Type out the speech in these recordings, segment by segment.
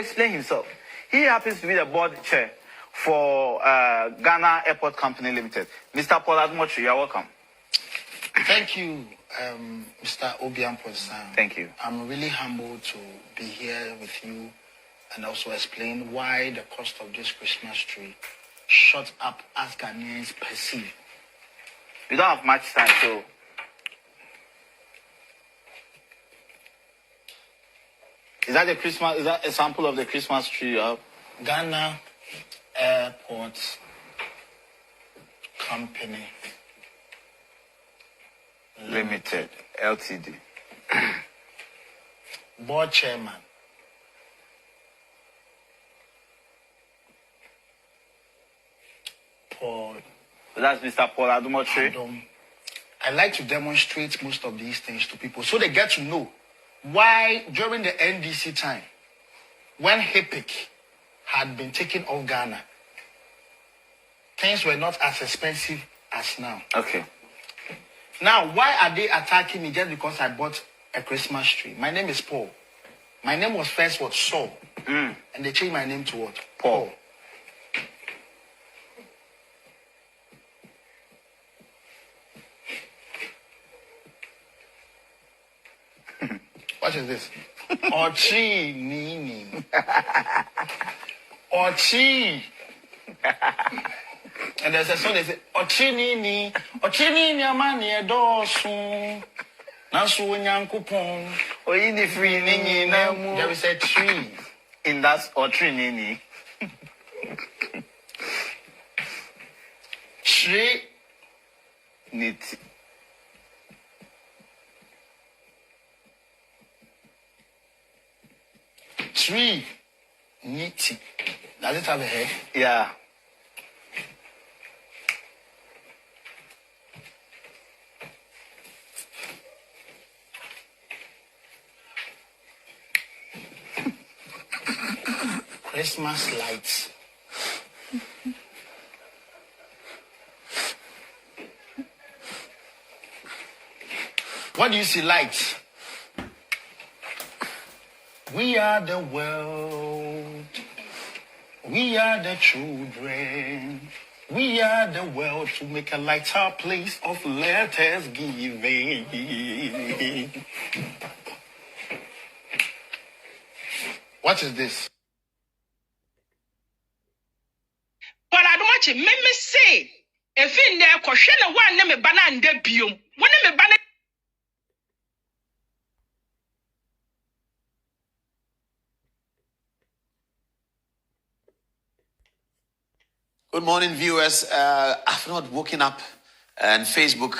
explain himself. He happens to be the board chair for Ghana Airport Company Limited. Mr. Paul Adom Otchere, you're welcome. Thank you, Mr. Obiang. Thank you. I'm really humbled to be here with you and also explain why the cost of this Christmas tree shot up as Ghanaians perceive. We don't have much time, so... Is that a sample of the Christmas tree you have? Ghana Airport Company Limited, LTD. Board chairman. Paul. That's Mr. Paul Adom Otchere. I like to demonstrate most of these things to people so they get to know why during the NDC time, when Apikki had been taken off Ghana, things were not as expensive as now. Okay. Now, why are they attacking me just because I bought a Christmas tree? My name is Paul. My name was first what? Saul. And they changed my name to what? Paul. What is this? Ochi Nini. Ochi. And there's a song that says, Ochi Nini. Ochi Nini amani edosu. Nasu nyankupon. Oyini free nini nemu. There is a tree. In that Otchere nini. Tree. Niti. Tree. Niti. Does it have a head? Yeah. Christmas lights. What do you see? Lights. We are the world. We are the children. We are the world to make a lighter place of letters giving. What is this? Paul Adom Otchere, me say, if in there, question one name a banana and debium. One name a banana. Good morning, viewers. I've not woken up, and Facebook,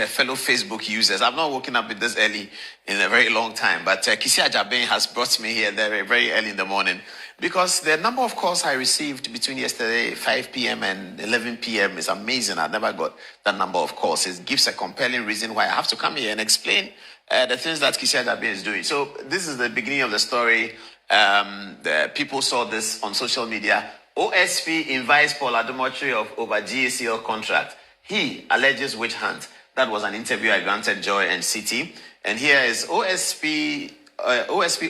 fellow Facebook users, I've not woken up with this early in a very long time. But Kisi Ajaben has brought me here very, very early in the morning because the number of calls I received between yesterday 5 p.m. and 11 p.m. is amazing. I never got that number of calls. It gives a compelling reason why I have to come here and explain the things that Kisi Ajaben is doing. So this is the beginning of the story. The people saw this on social media. OSP invites Paul Adom Otchere of over GACL contract. He alleges witch hunt. That was an interview I granted Joy and City. And here is OSP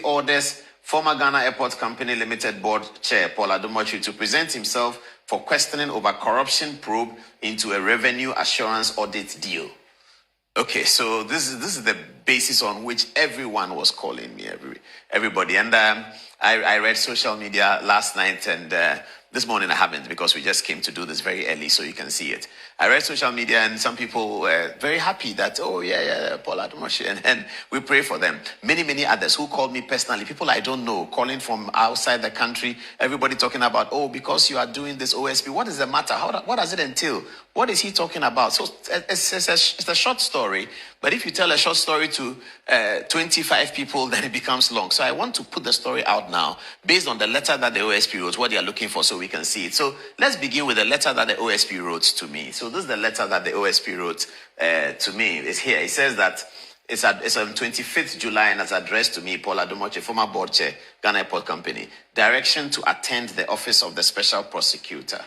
orders former Ghana Airport Company Limited board chair Paul Adom Otchere to present himself for questioning over corruption probe into a revenue assurance audit deal. Okay, so this is the basis on which everyone was calling me, everybody. And I read social media last night, and this morning I haven't because we just came to do this very early so you can see it. I read social media and some people were very happy that, oh, yeah, Paul Adom Otchere, and we pray for them. Many others who called me personally, people I don't know, calling from outside the country, everybody talking about, oh, because you are doing this OSP, what is the matter? What does it entail? What is he talking about? So it's a short story, but if you tell a short story to 25 people, then it becomes long. So I want to put the story out now based on the letter that the OSP wrote, what they are looking for so we can see it. So let's begin with the letter that the OSP wrote to me. So this is the letter that the OSP wrote to me. It's here. It says that it's on 25th July and it's addressed to me, Paul Adom Otchere, former board chair, Ghana Airport Company. Direction to attend the Office of the Special Prosecutor.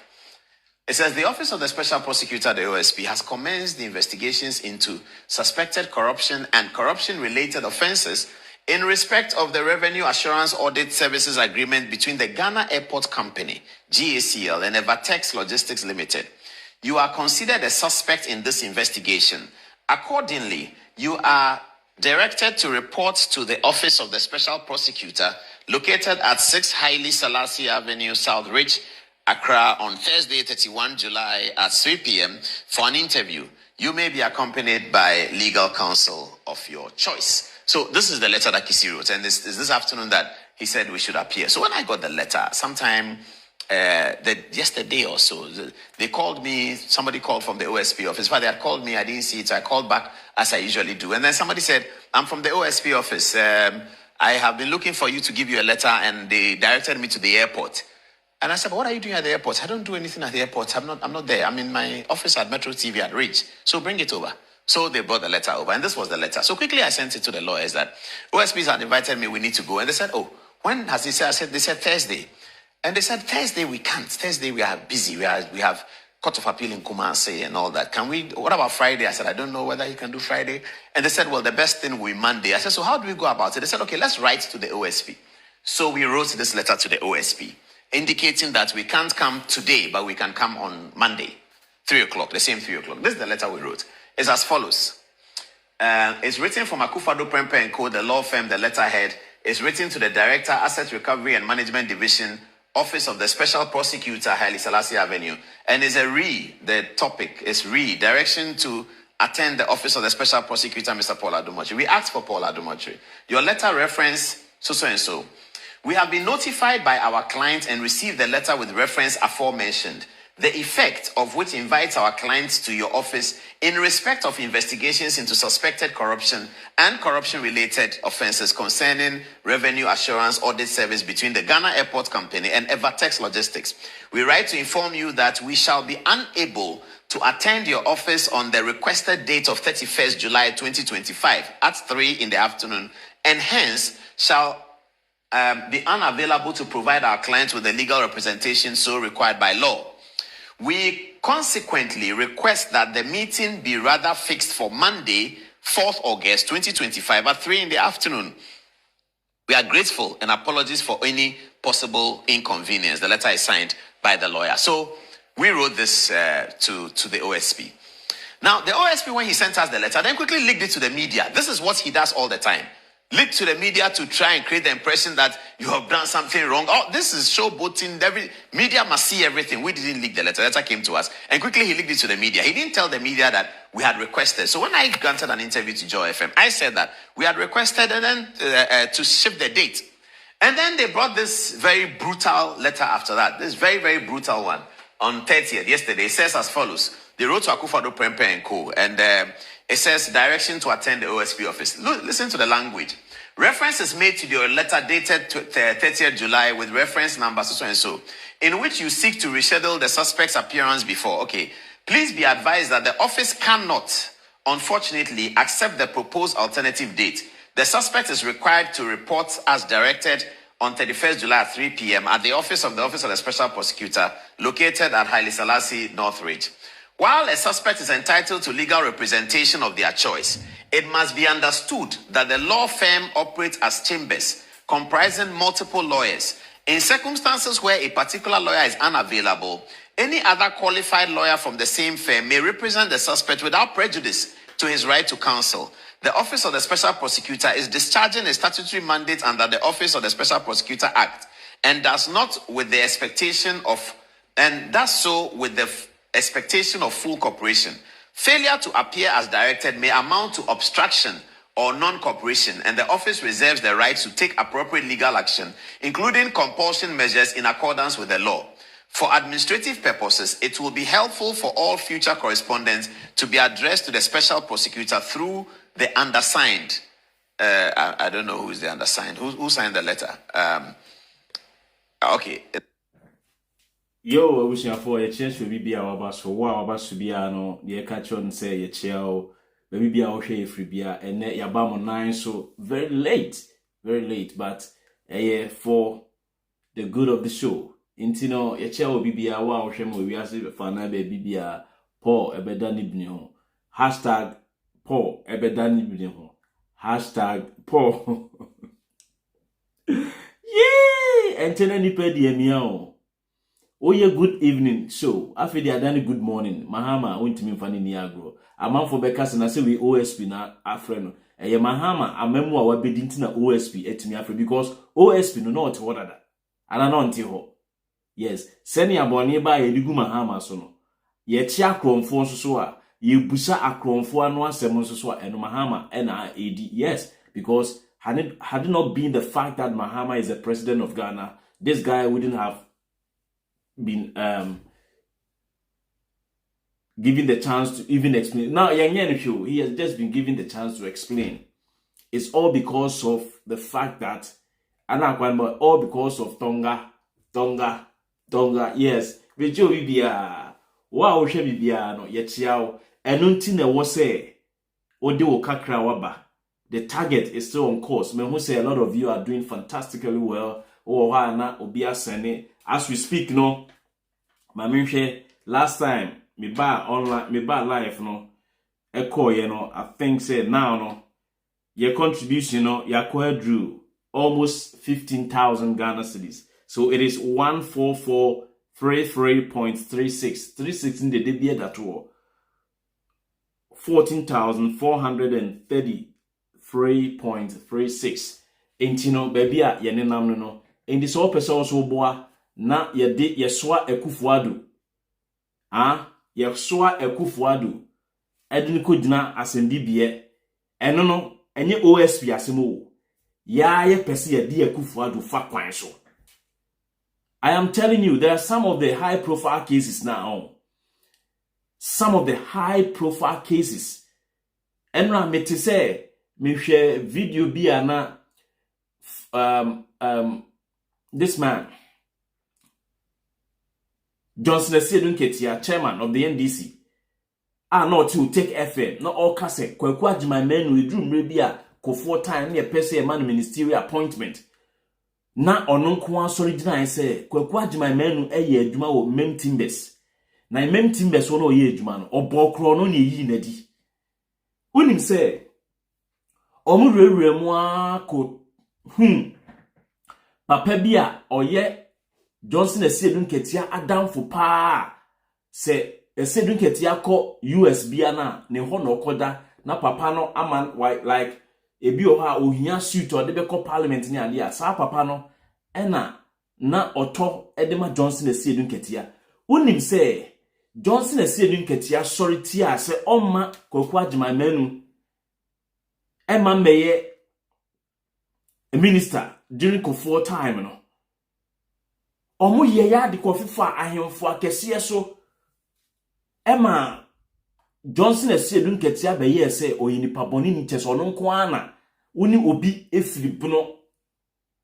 It says the Office of the Special Prosecutor, the OSP, has commenced the investigations into suspected corruption and corruption-related offenses In respect of the Revenue Assurance Audit Services Agreement between the Ghana Airport Company, GACL, and Evertex Logistics Limited, you are considered a suspect in this investigation. Accordingly, you are directed to report to the Office of the Special Prosecutor located at 6 Haile Selassie Avenue, South Ridge, Accra on Thursday, 31 July at 3 p.m. for an interview. You may be accompanied by legal counsel of your choice. So this is the letter that Kisi wrote, and this afternoon that he said we should appear. So when I got the letter, sometime yesterday or so, they called me. Somebody called from the OSP office. But they had called me, I didn't see it, so I called back as I usually do. And then somebody said, I'm from the OSP office. I have been looking for you to give you a letter, and they directed me to the airport. And I said, but what are you doing at the airport? I don't do anything at the airport. I'm not there. I'm in my office at Metro TV at Ridge. So bring it over. So they brought the letter over, and this was the letter. So quickly I sent it to the lawyers that OSPs had invited me, we need to go. And they said, oh, when has he said? They said Thursday. And they said, Thursday we can't. Thursday we are busy. We have Court of Appeal in Kumasi and all that. What about Friday? I said, I don't know whether you can do Friday. And they said, well, the best thing will be Monday. I said, so how do we go about it? They said, okay, let's write to the OSP. So we wrote this letter to the OSP, indicating that we can't come today, but we can come on Monday, 3 o'clock, the same 3 o'clock. This is the letter we wrote. It's as follows. It's written from Akufo-Addo Prempeh & Co., the law firm, the letterhead. It's written to the Director, Asset Recovery and Management Division, Office of the Special Prosecutor, Haile Selassie Avenue. And it's the topic is direction to attend the Office of the Special Prosecutor, Mr. Paul Adom Otchere. We asked for Paul Adom Otchere. Your letter reference so and so. We have been notified by our client and received the letter with reference aforementioned, the effect of which invites our clients to your office in respect of investigations into suspected corruption and corruption-related offenses concerning revenue assurance audit service between the Ghana Airport Company and Evertex Logistics. We write to inform you that we shall be unable to attend your office on the requested date of 31st July 2025 at 3 in the afternoon, and hence shall be unavailable to provide our clients with the legal representation so required by law. We consequently request that the meeting be rather fixed for Monday, 4th August 2025 at 3 in the afternoon. We are grateful and apologies for any possible inconvenience. The letter is signed by the lawyer. So we wrote this to the OSP. Now, the OSP, when he sent us the letter, then quickly leaked it to the media. This is what he does all the time. Leak to the media to try and create the impression that you have done something wrong. Oh, this is showboating. Every media must see everything. We didn't leak the letter. The letter came to us. And quickly he leaked it to the media. He didn't tell the media that we had requested. So when I granted an interview to Joy FM, I said that we had requested and then to shift the date. And then they brought this very brutal letter after that. This very, very brutal one on 30th, yesterday. It says as follows. They wrote to Akufo-Addo Prempeh & Co. And it says direction to attend the OSP office. Listen to the language. Reference is made to your letter dated 30th July with reference number so and so, in which you seek to reschedule the suspect's appearance before. Okay. Please be advised that the office cannot, unfortunately, accept the proposed alternative date. The suspect is required to report as directed on 31st July at 3 p.m. at the Office of the Special Prosecutor, located at Haile Selassie, North Ridge. While a suspect is entitled to legal representation of their choice, it must be understood that the law firm operates as chambers, comprising multiple lawyers. In circumstances where a particular lawyer is unavailable, any other qualified lawyer from the same firm may represent the suspect without prejudice to his right to counsel. The Office of the Special Prosecutor is discharging a statutory mandate under the Office of the Special Prosecutor Act and does so with the expectation of full cooperation. Failure to appear as directed may amount to obstruction or non-cooperation, and the office reserves the right to take appropriate legal action, including compulsion measures in accordance with the law. For administrative purposes, it will be helpful for all future correspondence to be addressed to the special prosecutor through the undersigned. I don't know who is the undersigned. Who signed the letter? Okay. Yo, I wish you for a church will be our bus for wow, bus to be no, the catch on say a chair, maybe be our share free beer, and net your bum on 9, so very late, but for the good of the show. Intino, a chair will be our wow, shame we ask if Fana baby Paul Ebedani Hashtag Paul Ebedani Hashtag Paul Yeah, and tell anybody meow. Oh, yeah, good evening. So, after they are done, good morning. Mahama went to me for Niagro. A man for Beckas and I say we OSP na a friend. A Mahama, a memoir what be dinting OSP at me after because OSP no what that. And I know until yes, send your bonnie by a ligu Mahama sono. Ye chia crom for so ye busa a crom for no semon so and Mahama and AD. Yes, because had it not been the fact that Mahama is the president of Ghana, this guy wouldn't have been given the chance to even explain. Now, he has just been given the chance to explain. It's all because of the fact that, all because of Tonga. Yes, Vijo Bibia, wow, Shebibia, no, yet yao, and untina was say, Odio Kakra Waba. The target is still on course. Men who say a lot of you are doing fantastically well. Oh, na Obia Sene. As we speak, no, Maminshe, last time, me ba online, me ba live, no, echo, I think say now, no, your contribution, no, your drew almost 15,000 Ghana cedis. So it is 14433.36. 36 in the debate that war. 14,433.36. Intino, baby, yenenam no. In this all person also boa. Na yeswa ekufuadu. Yeswa ekufuadu. Edin kodina asembibie. Eno no enye OSP asemo. Ya ye pesi ye di ekufuadu fa kwan so. I am telling you, there are some of the high profile cases now. Some of the high profile cases. Enra me te say me share video bi ana this man Johnson Esedun Ketia, chairman of the NDC. Not to take FM, not all cassette. Kwekwaji my men with room rebia ko time near pese man ministerial appointment. Na ononkwa sorry dina say kwekwaji my men eye adwuma wo mem timbers. Na mem timbers wo no ye adwuma no obokro no ne yi nadi. Unim say omu rewre mu ko papa bia oye Johnson Esedun Ketia Adam for pa se Esedun Ketia ko US bia na ne ho no koda na papa no aman like ebi o ha ohia suit o de be ko parliament ni ade a sa papa no ena na oto edema Johnson Esedun Ketia unim se Johnson Esedun Ketia sorry tia se omma kwaku agima manu ema meye a minister during Kofor time no omo ye ya de kofifa ahemfo akese so ema Johnson Esedun Ketia be ye se oyinipa boni ni teso no nko ana uni obi efiri buno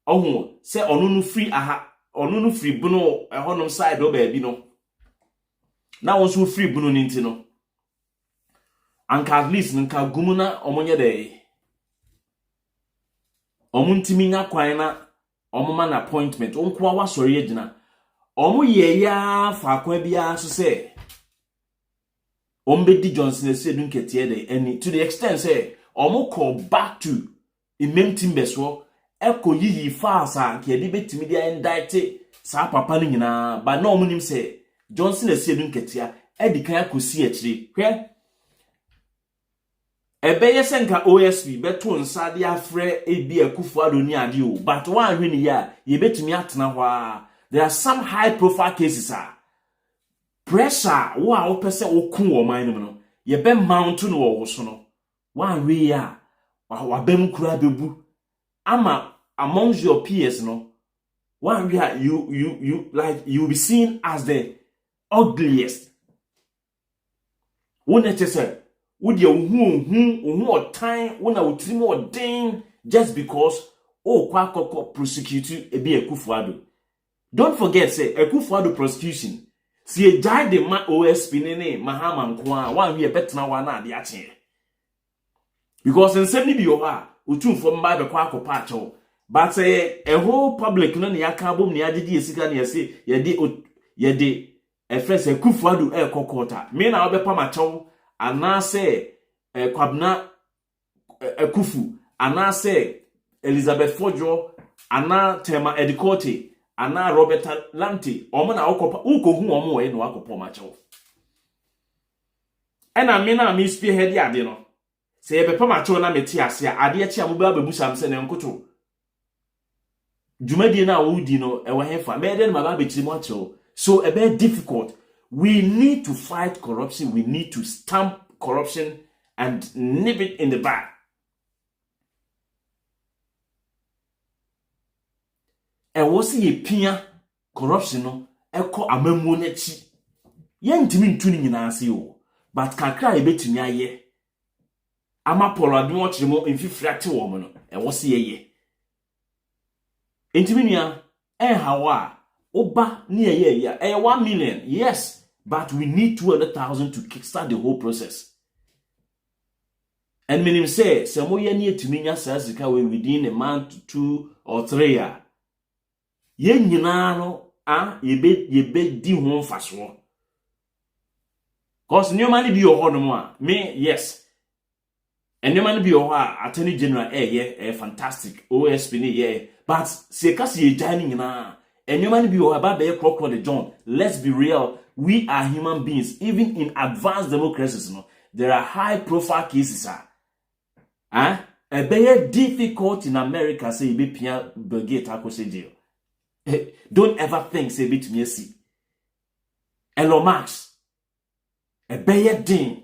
ohu se onu no free aha onu no free buno ehonom side o ba bi no na won so free buno ni nti no anka at least nka gumuna omonye de omuntimi nya kwan na omuma na appointment onko wa sori agina omu ye ya fa kwa bia so se ombedi Johnson Esedun Ketia de any to the extent say omu call back to imem timbeso eko yiyi faasa ke de betimi dia indict sa papa ni nyina ba na omu nim say Johnson Esedun Ketia edikan akosi akire hwe ebeye senka OSP beto nsa de afre ebi akufuado ni ade o but one hwe ni ya ye betimi atena hwa. There are some high profile cases pressure wo a wo pese wo ku wo man no ye be mount no wo so no one hwe ya wa bem kura bebu ama amongst your peers no one hwe you like you be seen as the ugliest. Wo na chese wo de ohu otan wo na wotrimo odin just because kwa kokko prosecute ebi Akufuado. Don't forget say Akufuado prosecution si e jai de ma OSP ne Mahama nko a wan hwe betena wa na ade ache because nsem ni bi yo ha otumfo mba be kwa akopa acho but say a whole public no ne yaka bom ne agedi esika ne yese yede efrese Akufuado kokota me na obepa macho anase Kwabna Akufu anase Elizabeth Fojo ana tema Edicote ana Robert Lanti omo na ukohu omo we no akopo macho ena me na me spearhead ade no se ye bepa macho na meti ase ade achi amoba abusam se ne nkoto dwumadi na wudi no ewe hefa me de ma ba betiri mo acho so a bit difficult. We need to fight corruption. We need to stamp corruption and nip it in the bud. And what's ye pia corruption no eko amemu nechi. Ye ntimi ntuni nyina ase o. But kakra e betumi aye. Ama polo Adom Otchere mo mfifrate wo mo no. E what's ye. Ntimi nua hawa oba ni ye 1 million. Yes. But we need 200,000 to kickstart the whole process. And minim say, some way near to me, within a month, 2 or 3 years. Ye nyinano, ye be di home fast war. Cause new money be your honor, me, yes. And new money be your Attorney General, fantastic. OSP, but se kasi ye dining na. And new money be your about the clock the John. Let's be real. We are human beings. Even in advanced democracies, no, there are high-profile cases. A very difficult in America. Say, be Pia Brigade Akose jail. Don't ever think say be to me see. Elon Musk, a very thing.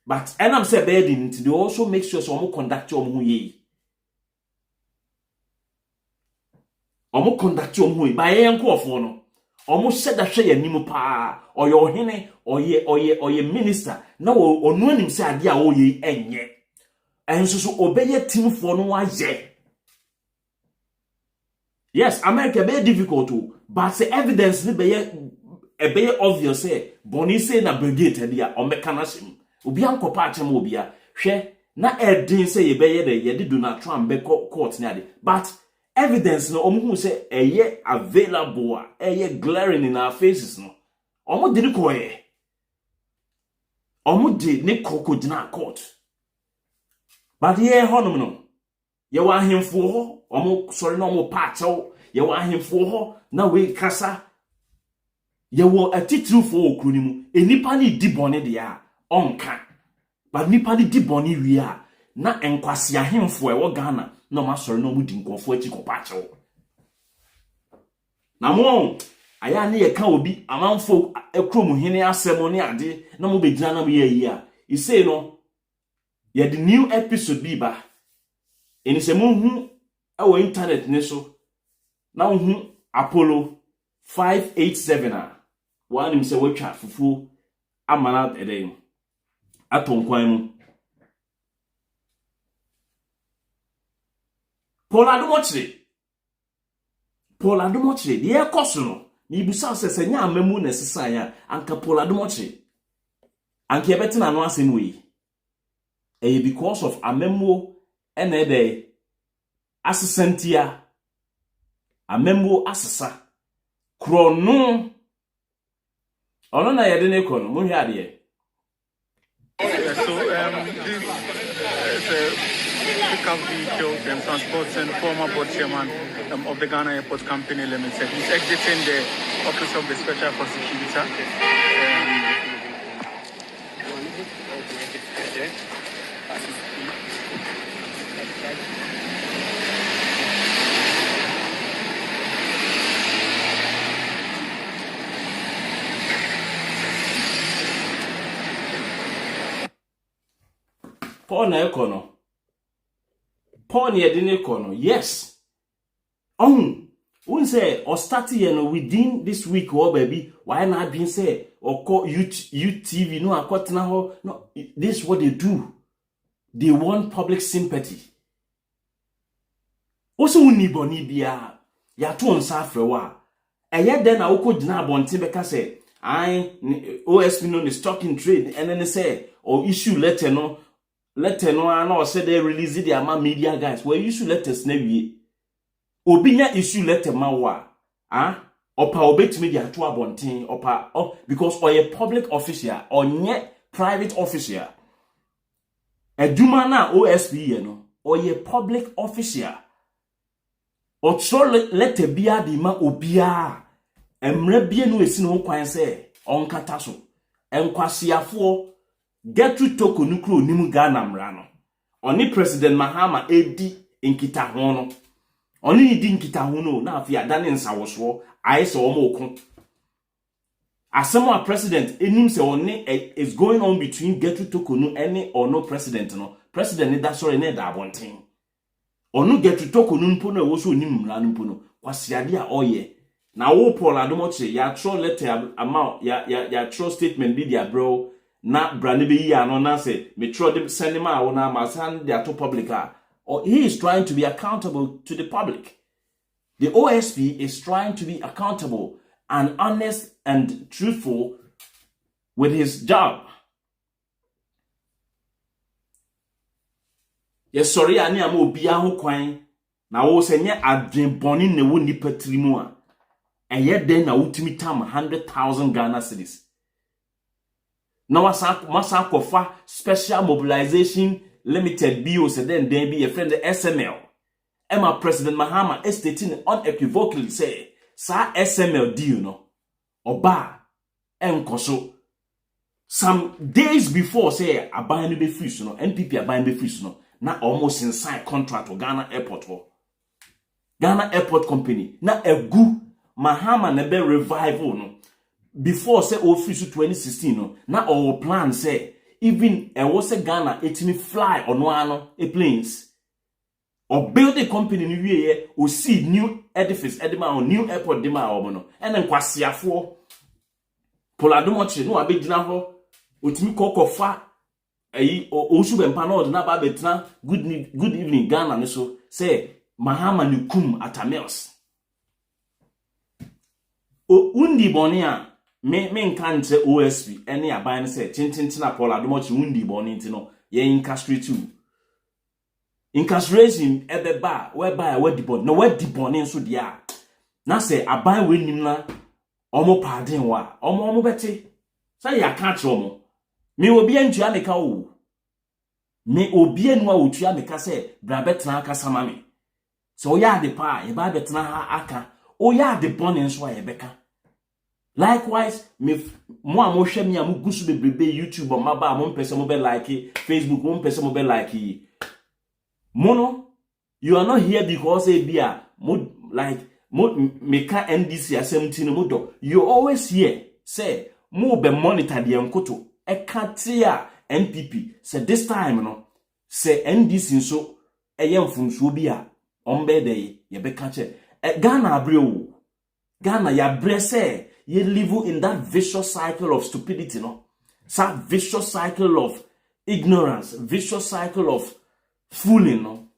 But and I'm saying bad thing. They also make sure some conduct your muye. Omo conduct your muye. By enko of no. Almost said that she nimu pa or your hene or ye minister. Now on when him say idea o ye enye. And so obey your team for no one ye. Yes, America very difficult too, but the evidence be obvious say Bonnie say na brigade dia o mekanashim. Obi anko pa chem obia. Hwe na edin say ye be ye de Donald Trump be court ni ade. But evidence no omo hu say eye available eye glaring in our faces no omo de ko ye omo de ne krokodina court but ye honom no ye wa ahemfo ho omo sorry no omo pa achew ye wa ahemfo ho na we kasa ye wo atitru fo okru ni mu enipa ni di bone de a onka but nipa ni di bone wi a na enkwase ahemfo e wo Ghana no ma sori no mudi nkofo achi kopa achew na mo aya ne ye ka obi amanfo ekrom hene asemo ne ade na mo begina na mo ye yi a you say no ye the new episode bi ba eni se mo hu awo internet ne so na hu Apollo 587 a one se wotwa fufu amana ede atonkwan mu Adom Otchere the koso no ni busa sese nya amamu na sesa ya anka Adom Otchere anka yebeti na no asem we because of amamu ene de asesantia amamu asesa krono ono na yede ne kono mo hwe ade Pick up vehicles and transports and former board chairman of the Ghana Airport Company Limited. He's exiting the office of the special prosecutor. Paul na ekono Paul ni edine kono yes won say or start here no within this week or baby why not being say or call UTV no akotena ho no this is what they do. They want public sympathy. Also uni boni bia ya to onsa afrewa eye den na wokogina abonte beka say OSP no is stock in trade and then they say or issue letter no and or say they release the ama media guys where you should letters na wie obinya issue letter ma wa opa obetimi dia to abonten opa because or a public official or nye private official eduma na OSP ye no or a public official Otro letter bia di ma obia. Emre bia no esi no kwan se onkata so. Enkwasiafo get to toko nukro nim Ghana mra no. Oni President Mahama edi nkita ho no. Oni edi nkita ho no na afia dane nsawoso ayese omoko. Asemo president enim se oni is going on between get to toko no any or no president no. President ni da sorry na da abonten. Onu get to toko no mpo na wo so nim mra no mpo no. Kwasiade a oye. Na wo Paul Adom Otchere ya throw letter amount ya throw statement bi dia bro na brand be ya no na say me throw them send him out na ma send their to public or he is trying to be accountable to the public. The OSP is trying to be accountable and honest and truthful with his job. Yes, sorry ani am obi a ho kwan na wo se nye adwen boni ne wo nipa trimu a eye den na utimi tam 100,000 Ghana cedis. Na wasa kofa special mobilization limited bio se den be a friend the SML. Emma President Mahama stating unequivocally say sa SML deal no oba enkoso some days before say aban no be free so no NPP aban be free so no na almost inside contract with Ghana Airport ho. Ghana Airport Company na egu Mahama nebe revival no before say office 2016 no na our plan say even was a Ghana etimi fly on one planes or build a company ni wie o see new edifice edema or new airport dema o no ene nkwasiafo Paul Adom Otchere no abegina ho otimi kokofa ayi o su bempa no na ba betna good evening Ghana ne so say Mahama ni kum atamels o undi boni a me nkante OSP ene aban se tintin na Paul Adom Otchere undi boni ntino ye incastrate too incarceration ebeba whereby we dibon no we dibon nso dia na se aban we nim na omo pardon wa omo beti say ya ka tro mo me obi antua me ka o me obi anu a otua me ka se bra betra aka samame so ya de pa e ba betra ha aka o ya de bon nso a ye beka. Likewise, me mo hwe me am gusu bebrebe YouTube o maba mo pese mo be like Facebook mo pese mo be like mono you are not here because e bia mo like mo meka NDC asem mo do you always here say mo be monitor de enkoto e ka tia NPP say this time no say NDC nso eyemfunso bi a ombe de ye be ka che Ghana abreo Ghana ya bre say you live in that vicious cycle of stupidity, no? That vicious cycle of ignorance, vicious cycle of fooling, no?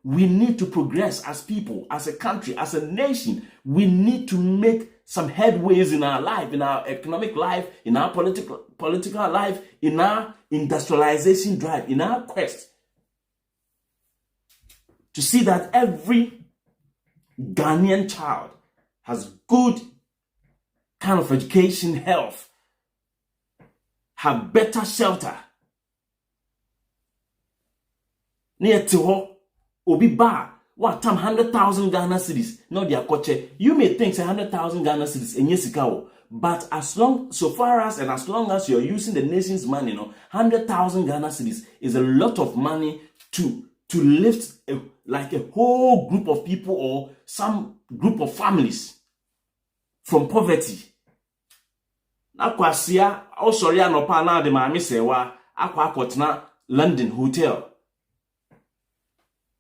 We need to progress as people, as a country, as a nation. We need to make some headways in our life, in our economic life, in our political life, in our industrialization drive, in our quest to see that every Ghanaian child has good kind of education, health, have better shelter. Near to ho, obi ba, what time 100,000 Ghana cedis, not their culture. You may think say 100,000 Ghana cedis in Yesikao, but as long as you're using the nation's money, 100,000 Ghana cedis is a lot of money to lift like a whole group of people or some group of families from poverty. Akwasia o sorry anopa na de maami sewa akwa akotna London hotel.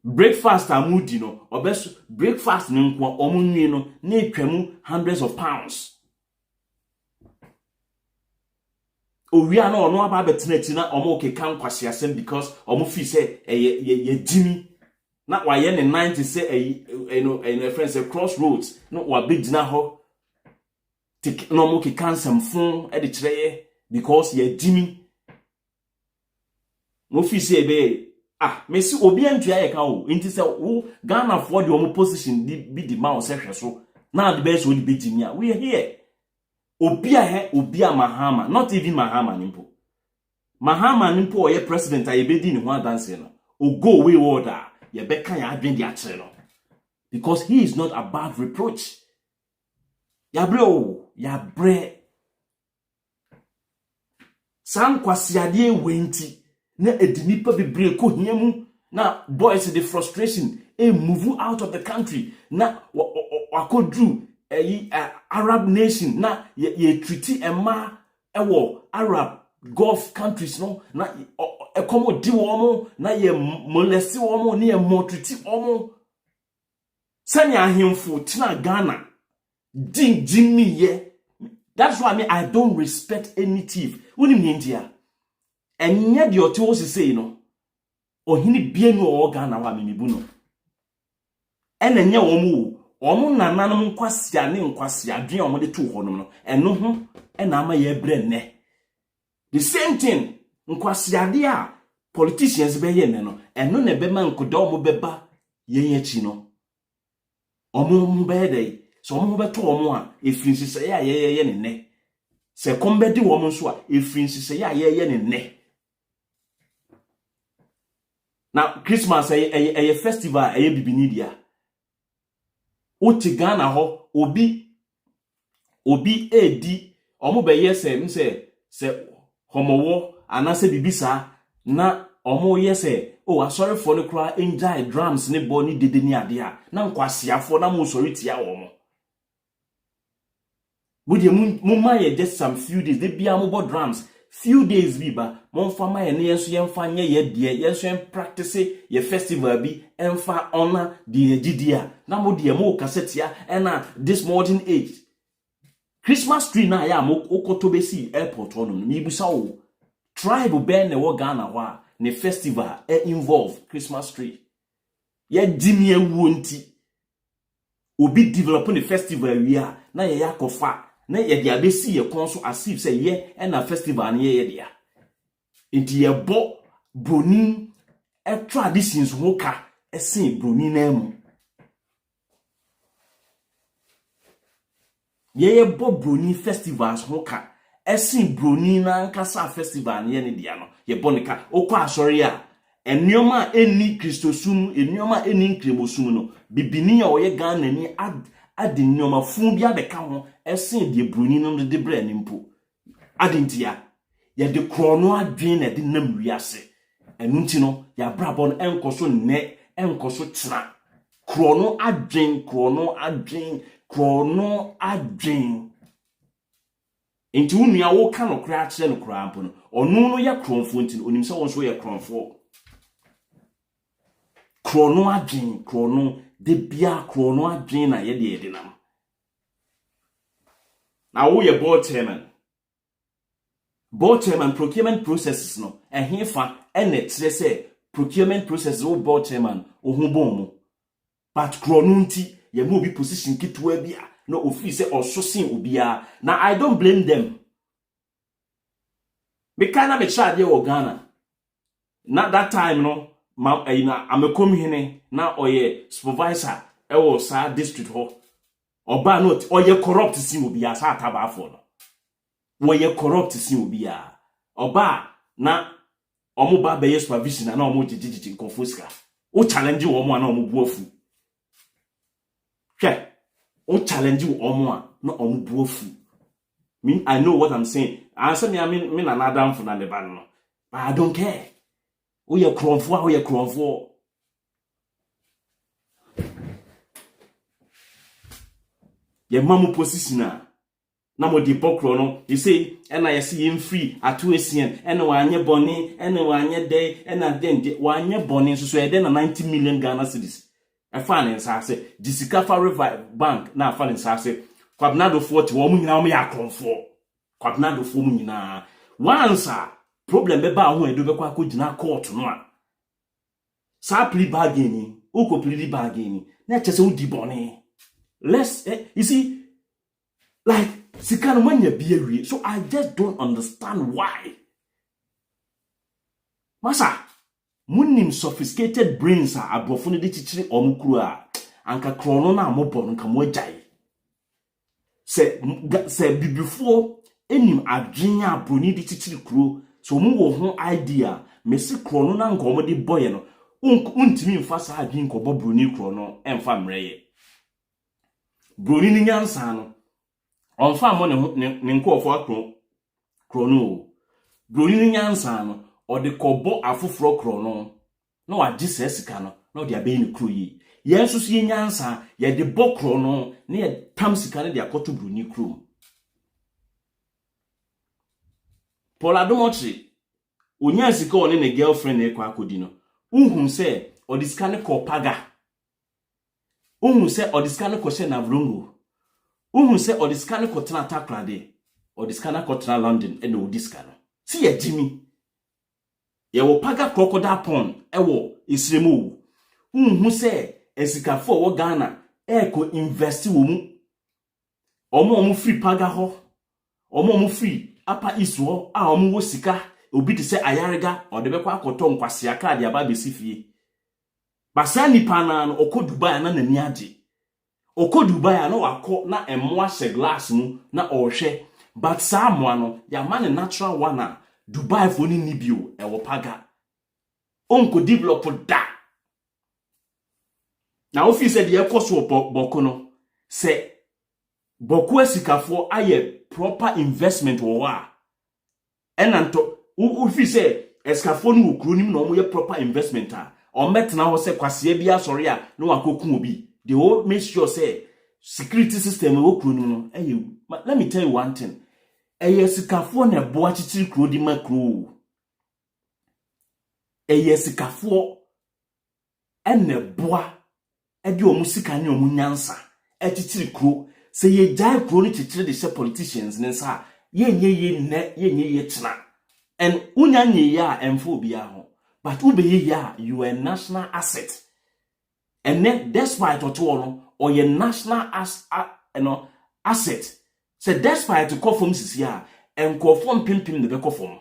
Breakfast amudi no obeso breakfast no nko omunwie no na etwamu hundreds of pounds. Owia no ono aba betena ti na omo keka nkwase asem because omo fi say ye dimi na waye ne 90 say a friend say crossroads no wa bigina ho no mo ki cancel phone e de kire because ye dimi mo fi say be me si obi antua ye ka o nti say wo Ghana for the omo position bi di ma o se hwe so na the best we be dimi a we are here obi a Mahama, not even Mahama nimpo o ye president a ye be di ni ho adanse no o go away order ye be kan ya adwen di akere no because he is not above reproach. Yabre. San kwasiade wenti na edinipa bebre ko hiamu na boys the frustration move out of the country na wakodru Arab nation na ye treaty ema ewo Arab Gulf countries no na ekomo di womo na ye molesti womo na ye motriti womo sanya ahemfo tina Ghana din Jimmy ye. That's why I don't respect any thief. When in India, and yet your toes say no, or hini bien or Ghana wa mimibuno. And then ya omu na nanum kwasia ne nkwasia dwen omo de to honom no eno ho na ama ye bre ne. The same thing nkwasia de a politicians be ye ne no eno na be man koda omo beba ye yachi no. Omo be dey so omo beto omo a efinsise ya ye ne ne. Se kombedi omo so a efinsise ya ye ne ne. Now Christmas a festival a bibini dia. Oti Ghana ho obi edi omo be ye se homowo anase bibisa na omo ye se sorry for the cry enjoy drums ne boni dede ni ade a na nkwasiafo na mo sorry tia omo. Would you mumma just some few days they be amobo drums few days biba mon fama ye ne yenso yemfa nye ye de yenso yem practice ye festival bi emfa honor the gidia na mo de mo kasetia na this modern age Christmas tree na ya mo okoto besi airport ono mi busa wo tribe ben ne wo Ghana wa ne festival involve Christmas tree ye dimie wonti obi develop ne festival wi a na ye yakofa na ye dia besi ye konso asif say ye na festival na ye dia enti ye bo broni traditions woka esen broni na mu ye bo broni festivals woka esen broni na nkasa festival na ye ne dia no ye bonika okwa asori a enioma eni kristosum enioma eni nkremosum no bibini a oye Ghana ni adi enioma fun bia beka ho esen de broni no de bre nimpo adintia ye de krono adwen na de nam wiase enu nti no ya brabo no enkoso ne enkoso tena krono adwen enti unua wo ka no kra kire no kra ampo no onu no ya kronfo nti onim se won so ya kronfo krono adwen de bia krono adwen na ye de nam. Now we are board chairman procurement processes no ehefa ene say procurement processes o board chairman ohubon but kronunti ye mo bi position kitwa bia no ofi say ososin obia. Now I don't blame them. Me kana me charge wo Ghana na that time no amekom hene na oye supervisor e wo sa district ho oba not oye corrupt sin obia sa ataba afo no oye corrupt sin obia oba na omo ba be supervision na omo jijiji konfoska o challenge omo na omo buafu hwe o challenge omo na omo buafu. I know what I'm saying. Answer me, I mean another damn for na leban no, but I don't care. We are cronfo. Ye mamu position na mo de bokro no you say na ye see him free atu esien na wanye boni na wanye dey na den wanye boni so e dey na 90 million Ghana cedis e fa ne nsa ase disika fa river bank na fa ne nsa ase kwabnado 40 wo mu nyina wo ya kronfo kwabnado fo mu nyina once problem be ba ho edo be kwa akogina court no a sa plea bargaining uko plea bargaining na chese udi boni. Let's you see like sikano manya biawie, so I just don't understand why masa munim sophisticated brains are abrofo ne de chichiri omukuru a anka krono na amobon nka mo agyae se bibifo enim adwen abroni de chichiri kuro so mu wo ho idea mesi krono na nka omo de boye no untimi mfa saa adwin ko Broni kro no emfa mreye Broni ni nyansa no onfa mo ne nkofo kro no Broni ni nyansa no ode kobo afoforo kro no na wagye sika no na ode abe ni kro yi yesu so nyansa ye de bokro no na ye tam sika ne de akoto Broni kro Adom Otchere onya sika one ne girlfriend e kwa akodi no uhun se odiska ne ko paga uhun se odiska ne ko she na vrongo uhun se odiska ne ko tena takrade odiska na ko tena London e no odiska no si ye Jimmy ye wo paga crocodile pond e wo isremu uhun se esikafo wo Ghana e ko invest wo mu omo free paga ho omo free apa isuo a omo wo sika obi de se ayarega ode bekwa akoto nkwase aka de aba besifie basa nipa na no okọ Dubai na nani age okọ Dubai na wakọ na emmoa se glass mu na ohwe but sa moa no ya ma ne natural one na Dubai fo ni nibio e wo paga onko develop da na office de ekoso boko no se boko asikafo aye proper investment wo wa enanto ufi se eskafo no okro nim na omo ye proper investment a o metna ho se kwase bia asori a no akokun obi they all make sure say security system okro nim no let me tell you one thing eskafo na boa chichiri kro di makro eskafo enne boa edi omu sika ni omu nyansa chichiri kro se ye jai kro ni chichiri de se politicians nsa ye tena and unyanye ya emfo bia ho but ube ya you are national asset and then despite to no or your national asset say despite to call from sisi a enkofo pimpim de be kofom